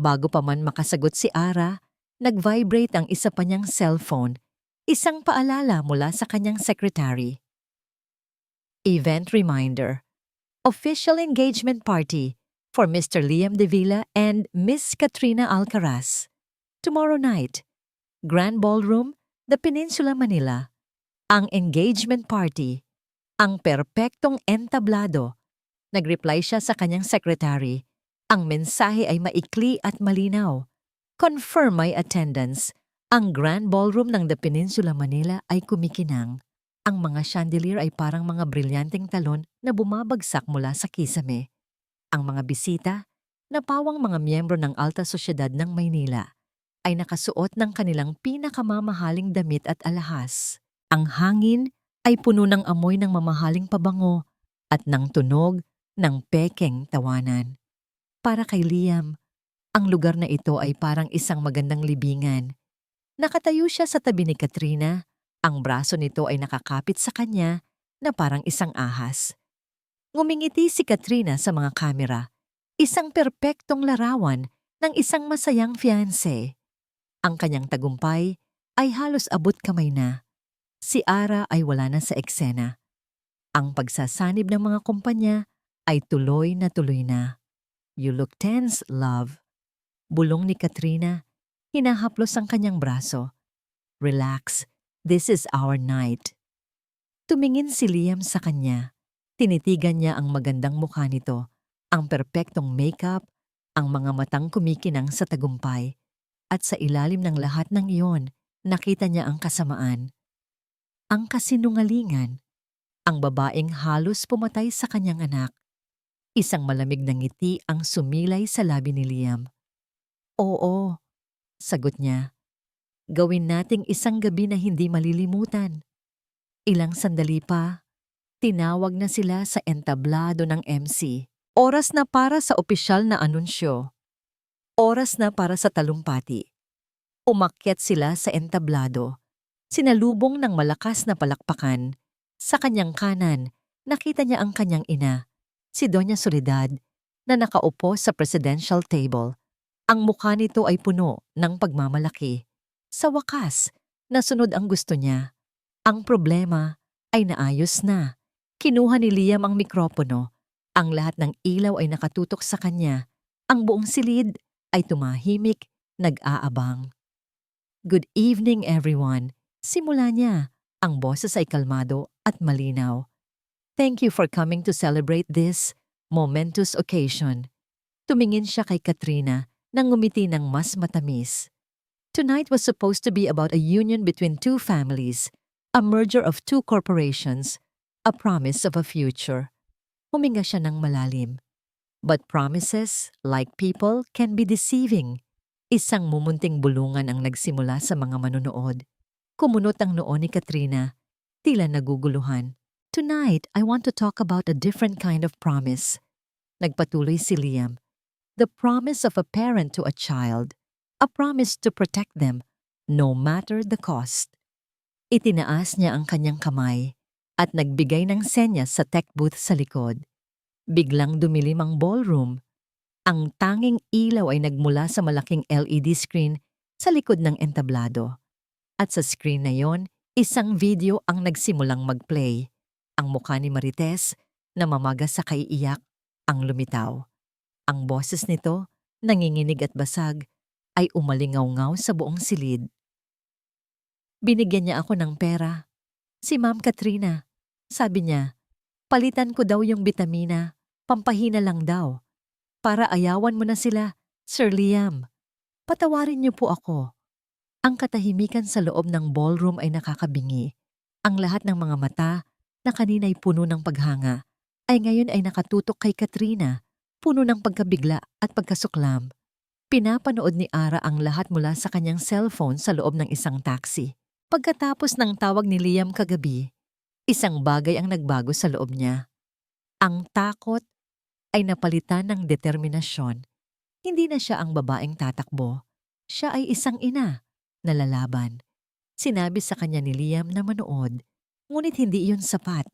Bago pa man makasagot si Ara, nag-vibrate ang isa pa niyang cellphone. Isang paalala mula sa kanyang secretary. Event reminder. Official engagement party for Mr. Liam De Villa and Miss Katrina Alcaraz. Tomorrow night, Grand Ballroom, The Peninsula, Manila. Ang engagement party. Ang perpektong entablado. Nag-reply siya sa kanyang secretary. Ang mensahe ay maikli at malinaw. Confirm my attendance. Ang Grand Ballroom ng The Peninsula, Manila ay kumikinang. Ang mga chandelier ay parang mga brilyanteng talon na bumabagsak mula sa kisame. Ang mga bisita, na pawang mga miyembro ng alta sosyedad ng Maynila, ay nakasuot ng kanilang pinakamamahaling damit at alahas. Ang hangin ay puno ng amoy ng mamahaling pabango at ng tunog ng pekeng tawanan. Para kay Liam, ang lugar na ito ay parang isang magandang libingan. Nakatayo siya sa tabi ni Katrina, ang braso nito ay nakakapit sa kanya na parang isang ahas. Ngumingiti si Katrina sa mga kamera, isang perpektong larawan ng isang masayang fiancé. Ang kanyang tagumpay ay halos abot kamay na. Si Ara ay wala na sa eksena. Ang pagsasanib ng mga kumpanya ay tuloy na. You look tense, love. Bulong ni Katrina, hinahaplos ang kanyang braso. Relax, this is our night. Tumingin si Liam sa kanya. Tinitigan niya ang magandang mukha nito, ang perpektong makeup, ang mga matang kumikinang sa tagumpay. At sa ilalim ng lahat ng iyon, nakita niya ang kasamaan. Ang kasinungalingan. Ang babaeng halos pumatay sa kanyang anak. Isang malamig na ngiti ang sumilay sa labi ni Liam. Oo, sagot niya. Gawin nating isang gabi na hindi malilimutan. Ilang sandali pa, tinawag na sila sa entablado ng MC. Oras na para sa opisyal na anunsyo. Oras na para sa talumpati. Umakyat sila sa entablado. Sinalubong ng malakas na palakpakan. Sa kanyang kanan, nakita niya ang kanyang ina, si Doña Soledad, na nakaupo sa presidential table. Ang mukha nito ay puno ng pagmamalaki. Sa wakas, nasunod ang gusto niya. Ang problema ay naayos na. Kinuha ni Liam ang mikropono. Ang lahat ng ilaw ay nakatutok sa kanya. Ang buong silid ay tumahimik, nag-aabang. Good evening, everyone. Simula niya. Ang boses ay kalmado at malinaw. Thank you for coming to celebrate this momentous occasion. Tumingin siya kay Katrina nang ngumiti ng mas matamis. Tonight was supposed to be about a union between two families, a merger of two corporations, a promise of a future. Huminga siya ng malalim. But promises, like people, can be deceiving. Isang mumunting bulungan ang nagsimula sa mga manonood. Kumunot ang noo ni Katrina, tila naguguluhan. Tonight, I want to talk about a different kind of promise. Nagpatuloy si Liam. The promise of a parent to a child. A promise to protect them, no matter the cost. Itinaas niya ang kanyang kamay at nagbigay ng senyas sa tech booth sa likod. Biglang dumilim ang ballroom. Ang tanging ilaw ay nagmula sa malaking LED screen sa likod ng entablado. At sa screen na yon, isang video ang nagsimulang mag-play. Ang mukha ni Marites, na mamaga sa kaiiyak, ang lumitaw. Ang boses nito, nanginginig at basag, ay umalingaw-ngaw sa buong silid. Binigyan niya ako ng pera. Si Ma'am Katrina, sabi niya, palitan ko daw yung bitamina, pampahina lang daw. Para ayawan mo na sila, Sir Liam. Patawarin niyo po ako. Ang katahimikan sa loob ng ballroom ay nakakabingi. Ang lahat ng mga mata, na kanina'y puno ng paghanga, ay ngayon ay nakatutok kay Katrina, puno ng pagkabigla at pagkasuklam. Pinapanood ni Ara ang lahat mula sa kanyang cellphone sa loob ng isang taxi. Pagkatapos ng tawag ni Liam kagabi, isang bagay ang nagbago sa loob niya. Ang takot ay napalitan ng determinasyon. Hindi na siya ang babaeng tatakbo. Siya ay isang ina na lalaban. Sinabi sa kanya ni Liam na manood, ngunit hindi iyon sapat.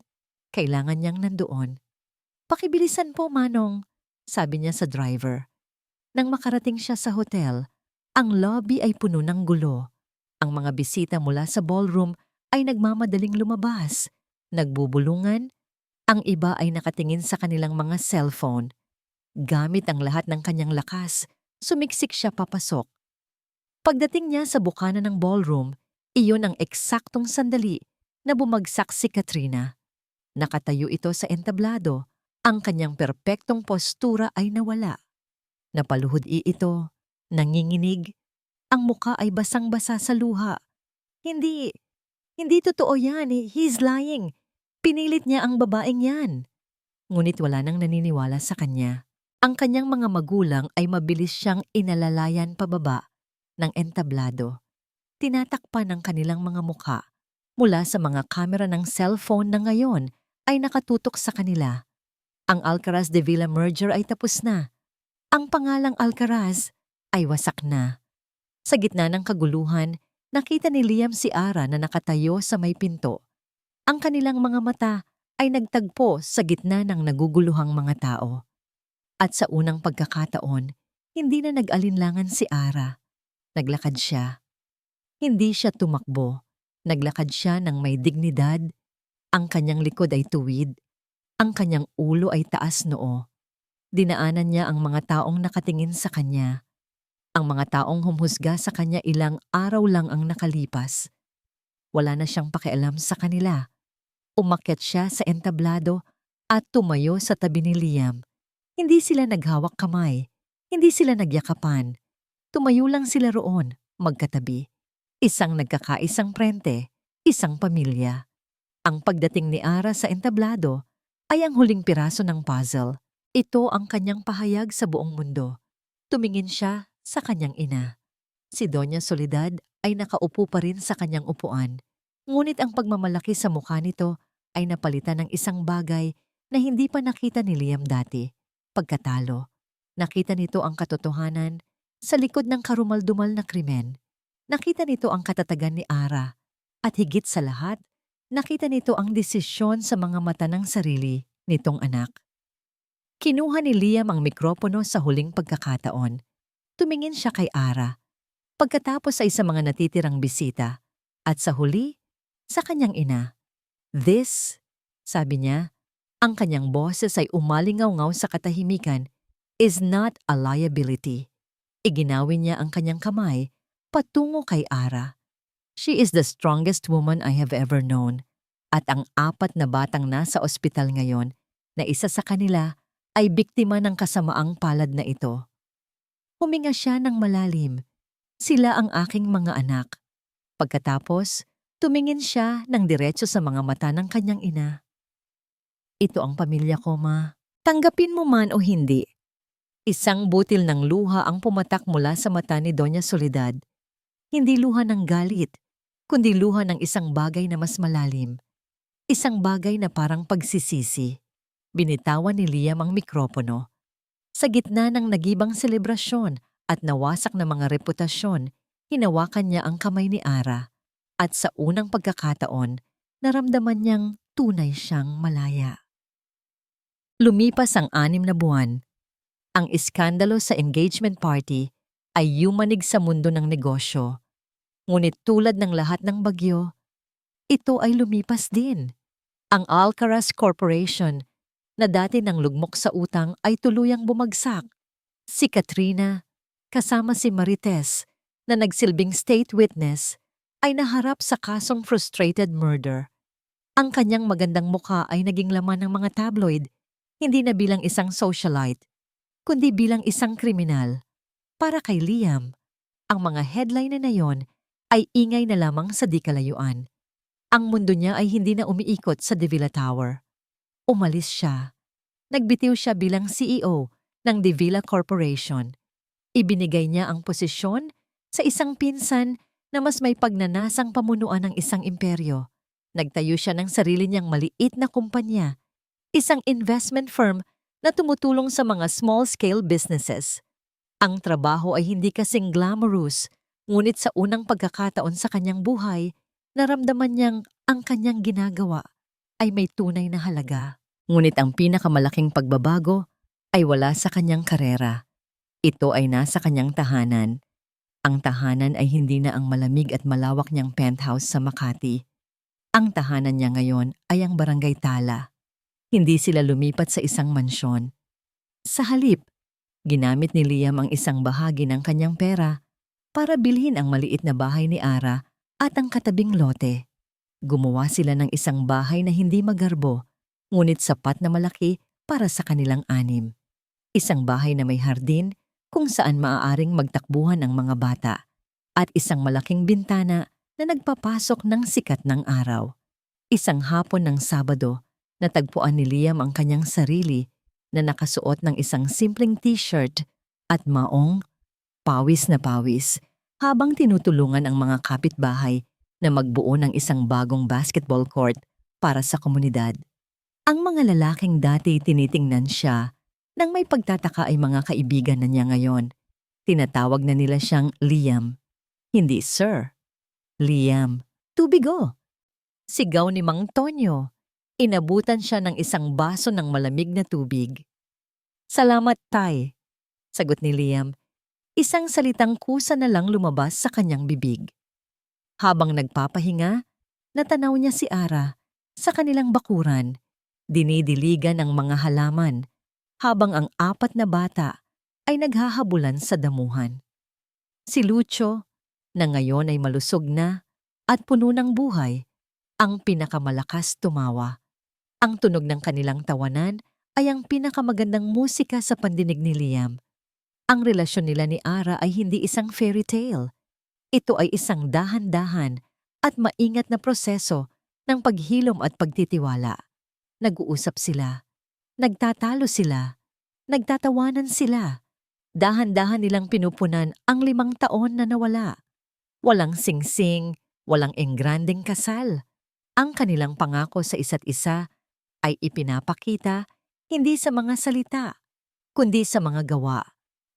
Kailangan niyang nandoon. Pakibilisan po, Manong, sabi niya sa driver. Nang makarating siya sa hotel, ang lobby ay puno ng gulo. Ang mga bisita mula sa ballroom ay nagmamadaling lumabas, nagbubulungan, ang iba ay nakatingin sa kanilang mga cellphone. Gamit ang lahat ng kanyang lakas, sumiksik siya papasok. Pagdating niya sa bukana ng ballroom, iyon ang eksaktong sandali na bumagsak si Katrina. Nakatayo ito sa entablado, ang kanyang perpektong postura ay nawala. Napaluhod ito, nanginginig, ang muka ay basang-basa sa luha. Hindi totoo yan, he's lying. Pinilit niya ang babaeng yan. Ngunit wala nang naniniwala sa kanya. Ang kanyang mga magulang ay mabilis siyang inalalayan pababa ng entablado. Tinatakpan ng kanilang mga mukha mula sa mga kamera ng cellphone na ngayon ay nakatutok sa kanila. Ang Alcaraz de Villa merger ay tapos na. Ang pangalang Alcaraz ay wasak na. Sa gitna ng kaguluhan, nakita ni Liam si Ara na nakatayo sa may pinto. Ang kanilang mga mata ay nagtagpo sa gitna ng naguguluhang mga tao. At sa unang pagkakataon, hindi na nag-alinlangan si Ara. Naglakad siya. Hindi siya tumakbo. Naglakad siya ng may dignidad. Ang kanyang likod ay tuwid. Ang kanyang ulo ay taas noo. Dinaanan niya ang mga taong nakatingin sa kanya. Ang mga taong humhusga sa kanya ilang araw lang ang nakalipas. Wala na siyang pakialam sa kanila. Umakyat siya sa entablado at tumayo sa tabi ni Liam. Hindi sila naghawak kamay. Hindi sila nagyakapan. Tumayo lang sila roon, magkatabi. Isang nagkakaisang prente, isang pamilya. Ang pagdating ni Ara sa entablado ay ang huling piraso ng puzzle. Ito ang kanyang pahayag sa buong mundo. Tumingin siya sa kanyang ina. Si Doña Soledad ay nakaupo pa rin sa kanyang upuan. Ngunit ang pagmamalaki sa mukha nito ay napalitan ng isang bagay na hindi pa nakita ni Liam dati. Pagkatalo, nakita nito ang katotohanan sa likod ng karumal-dumal na krimen. Nakita nito ang katatagan ni Ara. At higit sa lahat, nakita nito ang desisyon sa mga mata ng sarili nitong anak. Kinuha ni Liam ang mikropono sa huling pagkakataon. Tumingin siya kay Ara. Pagkatapos ay sa mga natitirang bisita. At sa huli, sa kanyang ina. This, sabi niya, ang kanyang boses ay umalingaw-ngaw sa katahimikan, is not a liability. Iginawin niya ang kanyang kamay patungo kay Ara. She is the strongest woman I have ever known. At ang 4 na batang nasa ospital ngayon na isa sa kanila ay biktima ng kasamaang palad na ito. Huminga siya ng malalim. Sila ang aking mga anak. Pagkatapos, tumingin siya ng diretso sa mga mata ng kanyang ina. Ito ang pamilya ko, ma. Tanggapin mo man o hindi. Isang butil ng luha ang pumatak mula sa mata ni Doña Soledad. Hindi luha ng galit, kundi luha ng isang bagay na mas malalim. Isang bagay na parang pagsisisi. Binitawan ni Liam ang mikropono. Sa gitna ng nagibang selebrasyon at nawasak na mga reputasyon, hinawakan niya ang kamay ni Ara. At sa unang pagkakataon, naramdaman niyang tunay siyang malaya. Lumipas ang 6 na buwan. Ang iskandalo sa engagement party ay yumanig sa mundo ng negosyo. Ngunit tulad ng lahat ng bagyo, ito ay lumipas din. Ang Alcaraz Corporation na dati nang lugmok sa utang ay tuluyang bumagsak. Si Katrina, kasama si Marites na nagsilbing state witness, ay naharap sa kasong frustrated murder. Ang kanyang magandang mukha ay naging laman ng mga tabloid, hindi na bilang isang socialite, kundi bilang isang kriminal. Para kay Liam, ang mga headline na yon ay ingay na lamang sa di kalayuan. Ang mundo niya ay hindi na umiikot sa De Villa Tower. Umalis siya. Nagbitiw siya bilang CEO ng De Villa Corporation. Ibinigay niya ang posisyon sa isang pinsan na mas may pagnanasang pamunuan ng isang imperyo. Nagtayo siya ng sarili niyang maliit na kumpanya, isang investment firm na tumutulong sa mga small-scale businesses. Ang trabaho ay hindi kasing glamorous, ngunit sa unang pagkakataon sa kanyang buhay, naramdaman niyang ang kanyang ginagawa ay may tunay na halaga. Ngunit ang pinakamalaking pagbabago ay wala sa kanyang karera. Ito ay nasa kanyang tahanan. Ang tahanan ay hindi na ang malamig at malawak niyang penthouse sa Makati. Ang tahanan niya ngayon ay ang Barangay Tala. Hindi sila lumipat sa isang mansyon. Sa halip, ginamit ni Liam ang isang bahagi ng kanyang pera para bilhin ang maliit na bahay ni Ara at ang katabing lote. Gumawa sila ng isang bahay na hindi magarbo, ngunit sapat na malaki para sa kanilang 6. Isang bahay na may hardin kung saan maaaring magtakbuhan ang mga bata at isang malaking bintana na nagpapasok ng sikat ng araw. Isang hapon ng Sabado, natagpuan ni Liam ang kanyang sarili na nakasuot ng isang simpleng t-shirt at maong, pawis na pawis, habang tinutulungan ang mga kapitbahay na magbuo ng isang bagong basketball court para sa komunidad. Ang mga lalaking dati tinitingnan siya nang may pagtataka ay mga kaibigan na niya ngayon. Tinatawag na nila siyang Liam. Hindi Sir. Liam, tubigo. Sigaw ni Mang Tonyo. Inabutan siya ng isang baso ng malamig na tubig. Salamat, Tay, sagot ni Liam. Isang salitang kusa na lang lumabas sa kanyang bibig. Habang nagpapahinga, natanaw niya si Ara sa kanilang bakuran, dinidiligan ng mga halaman, habang ang 4 na bata ay naghahabulan sa damuhan. Si Lucio, na ngayon ay malusog na at puno ng buhay, Ang pinakamalakas tumawa. Ang tunog ng kanilang tawanan ay ang pinakamagandang musika sa pandinig ni Liam. Ang relasyon nila ni Ara ay hindi isang fairy tale. Ito ay isang dahan-dahan at maingat na proseso ng paghilom at pagtitiwala. Nag-uusap sila, nagtatalo sila, nagtatawanan sila. Dahan-dahan nilang pinupunan ang 5 taon na nawala. Walang singsing, walang engrandeng kasal. Ang kanilang pangako sa isa't isa ay ipinapakita hindi sa mga salita, kundi sa mga gawa,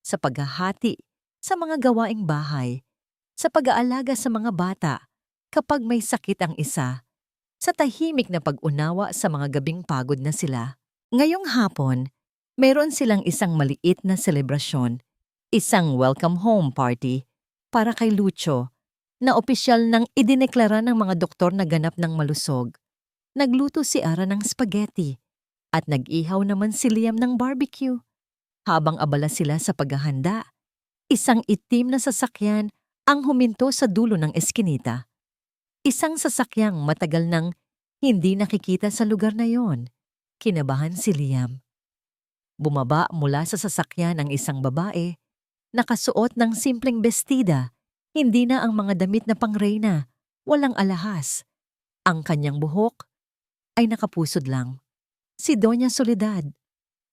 sa paghahati, sa mga gawaing bahay, sa pag-aalaga sa mga bata kapag may sakit ang isa, sa tahimik na pag-unawa sa mga gabing pagod na sila. Ngayong hapon, meron silang isang maliit na selebrasyon, isang welcome home party para kay Lucho na opisyal nang idineklara ng mga doktor na ganap ng malusog. Nagluto si Ara ng spaghetti at nag-ihaw naman si Liam ng barbecue. Habang abala sila sa paghahanda, isang itim na sasakyan ang huminto sa dulo ng eskinita. Isang sasakyang matagal nang hindi nakikita sa lugar na yon. Kinabahan si Liam. Bumaba mula sa sasakyan ang isang babae, nakasuot ng simpleng bestida, hindi na ang mga damit na pangreyna, walang alahas. Ang kanyang buhok ay nakapusod lang. Si Doña Soledad,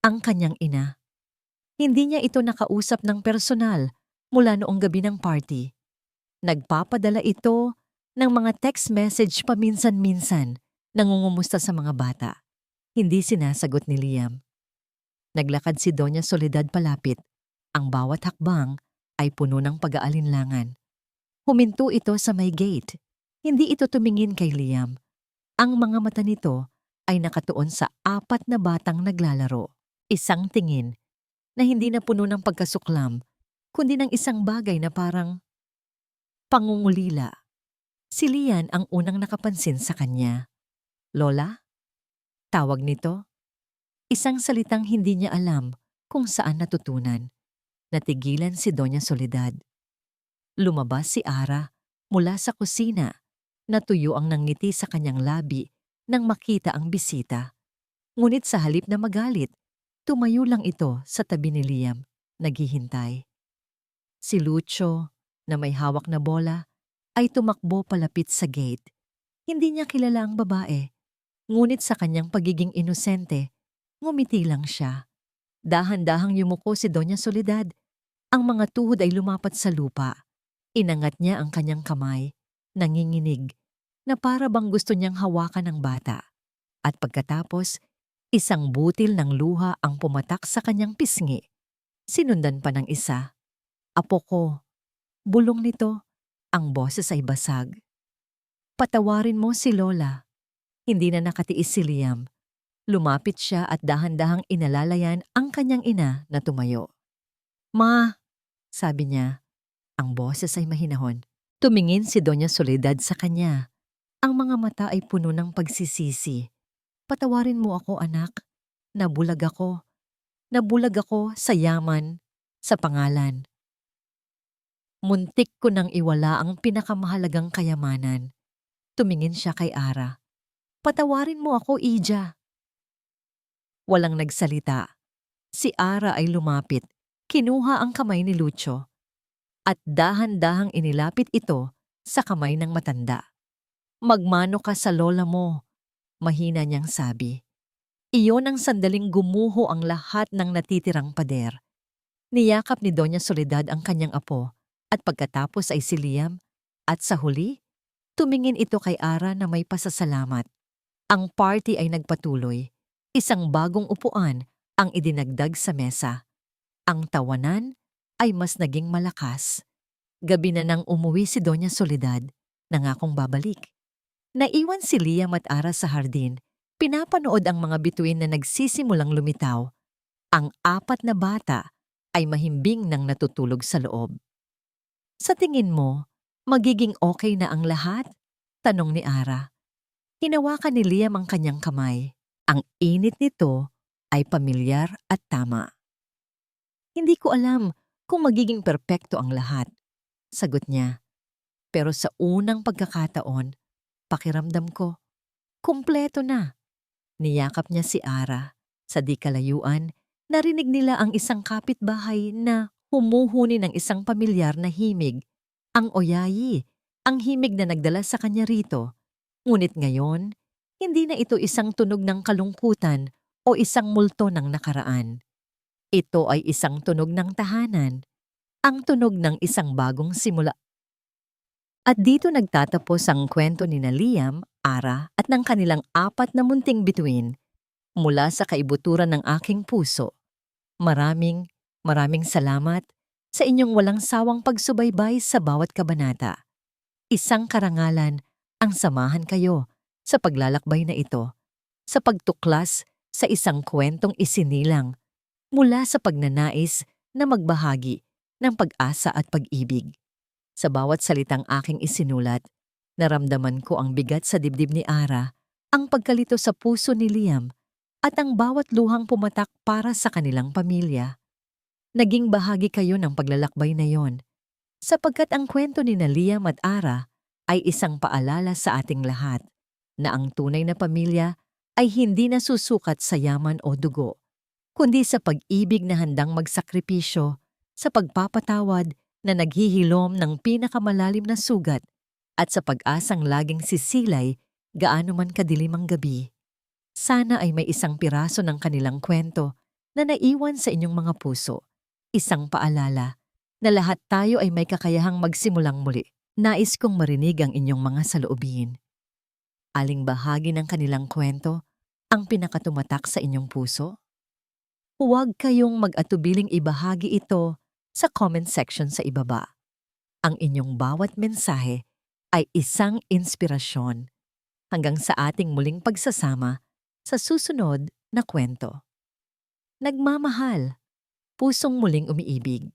ang kanyang ina. Hindi niya ito nakausap ng personal mula noong gabi ng party. Nagpapadala ito ng mga text message paminsan-minsan, nangungumusta sa mga bata. Hindi sinasagot ni Liam. Naglakad si Doña Soledad palapit. Ang bawat hakbang ay puno ng pag-aalinlangan. Huminto ito sa may gate. Hindi ito tumingin kay Liam. Ang mga mata nito ay nakatuon sa 4 na batang naglalaro. Isang tingin na hindi na puno ng pagkasuklam, kundi ng isang bagay na parang pangungulila. Si Lian ang unang nakapansin sa kanya. Lola? Tawag nito. Isang salitang hindi niya alam kung saan natutunan. Natigilan si Doña Soledad. Lumabas si Ara mula sa kusina. Natuyo ang nangiti sa kanyang labi nang makita ang bisita. Ngunit sa halip na magalit, tumayo lang ito sa tabi ni Liam, naghihintay. Si Lucho, na may hawak na bola, ay tumakbo palapit sa gate. Hindi niya kilala ang babae, ngunit sa kanyang pagiging inosente, ngumiti lang siya. Dahan-dahang yumuko si Doña Soledad. Ang mga tuhod ay lumapat sa lupa. Inangat niya ang kanyang kamay, nanginginig, na para bang gusto niyang hawakan ng bata. At pagkatapos, isang butil ng luha ang pumatak sa kanyang pisngi. Sinundan pa ng isa. Apo ko, bulong nito, ang boses ay basag. Patawarin mo si Lola. Hindi na nakatiis si Liam. Lumapit siya at dahan-dahang inalalayan ang kanyang ina na tumayo. Ma, sabi niya. Ang boses ay mahinahon. Tumingin si Doña Soledad sa kanya. Ang mga mata ay puno ng pagsisisi. Patawarin mo ako, anak. Nabulag ako. Nabulag ako sa yaman, sa pangalan. Muntik ko nang iwala ang pinakamahalagang kayamanan. Tumingin siya kay Ara. Patawarin mo ako, Ija. Walang nagsalita. Si Ara ay lumapit. Kinuha ang kamay ni Lucho. At dahan-dahang inilapit ito sa kamay ng matanda. Magmano ka sa lola mo, mahina niyang sabi. Iyon ang sandaling gumuho ang lahat ng natitirang pader. Niyakap ni Doña Soledad ang kanyang apo at pagkatapos ay si Liam at sa huli, tumingin ito kay Ara na may pasasalamat. Ang party ay nagpatuloy. Isang bagong upuan ang idinagdag sa mesa. Ang tawanan ay mas naging malakas. Gabi na nang umuwi si Doña Soledad, nangakong babalik. Naiwan si Liam at Ara sa hardin. Pinapanood ang mga bituin na nagsisimulang lumitaw. Ang 4 na bata ay mahimbing nang natutulog sa loob. Sa tingin mo, magiging okay na ang lahat? Tanong ni Ara. Hinawakan ni Liam ang kanyang kamay. Ang init nito ay pamilyar at tama. Hindi ko alam kung magiging perpekto ang lahat, sagot niya. Pero sa unang pagkakataon, Pakiramdam ko, kumpleto na. Niyakap niya si Ara. Sa di kalayuan, narinig nila ang isang kapitbahay na humuhuni ng isang pamilyar na himig. Ang oyayi, ang himig na nagdala sa kanya rito. Ngunit ngayon, hindi na ito isang tunog ng kalungkutan o isang multo ng nakaraan. Ito ay isang tunog ng tahanan, ang tunog ng isang bagong simula. At dito nagtatapos ang kwento ni na Liam, Ara at ng kanilang apat na munting bituin mula sa kaibuturan ng aking puso. Maraming, maraming salamat sa inyong walang sawang pagsubaybay sa bawat kabanata. Isang karangalan ang samahan kayo sa paglalakbay na ito, sa pagtuklas sa isang kwentong isinilang mula sa pagnanais na magbahagi ng pag-asa at pag-ibig. Sa bawat salitang aking isinulat, naramdaman ko ang bigat sa dibdib ni Ara, ang pagkalito sa puso ni Liam, at ang bawat luhang pumatak para sa kanilang pamilya. Naging bahagi kayo ng paglalakbay na yon, sapagkat ang kwento ni na Liam at Ara ay isang paalala sa ating lahat na ang tunay na pamilya ay hindi nasusukat sa yaman o dugo, kundi sa pag-ibig na handang magsakripisyo, sa pagpapatawad na naghihilom ng pinakamalalim na sugat, at sa pag-asang laging sisilay gaano man kadilim ang gabi. Sana ay may isang piraso ng kanilang kwento na naiwan sa inyong mga puso, isang paalala na lahat tayo ay may kakayahang magsimulang muli. Nais kong marinig ang inyong mga saloobin. Aling bahagi ng kanilang kwento ang pinakatumatak sa inyong puso? Huwag kayong mag-atubiling ibahagi ito sa comment section sa ibaba. Ang inyong bawat mensahe ay isang inspirasyon hanggang sa ating muling pagsasama sa susunod na kwento. Nagmamahal, pusong muling umiibig.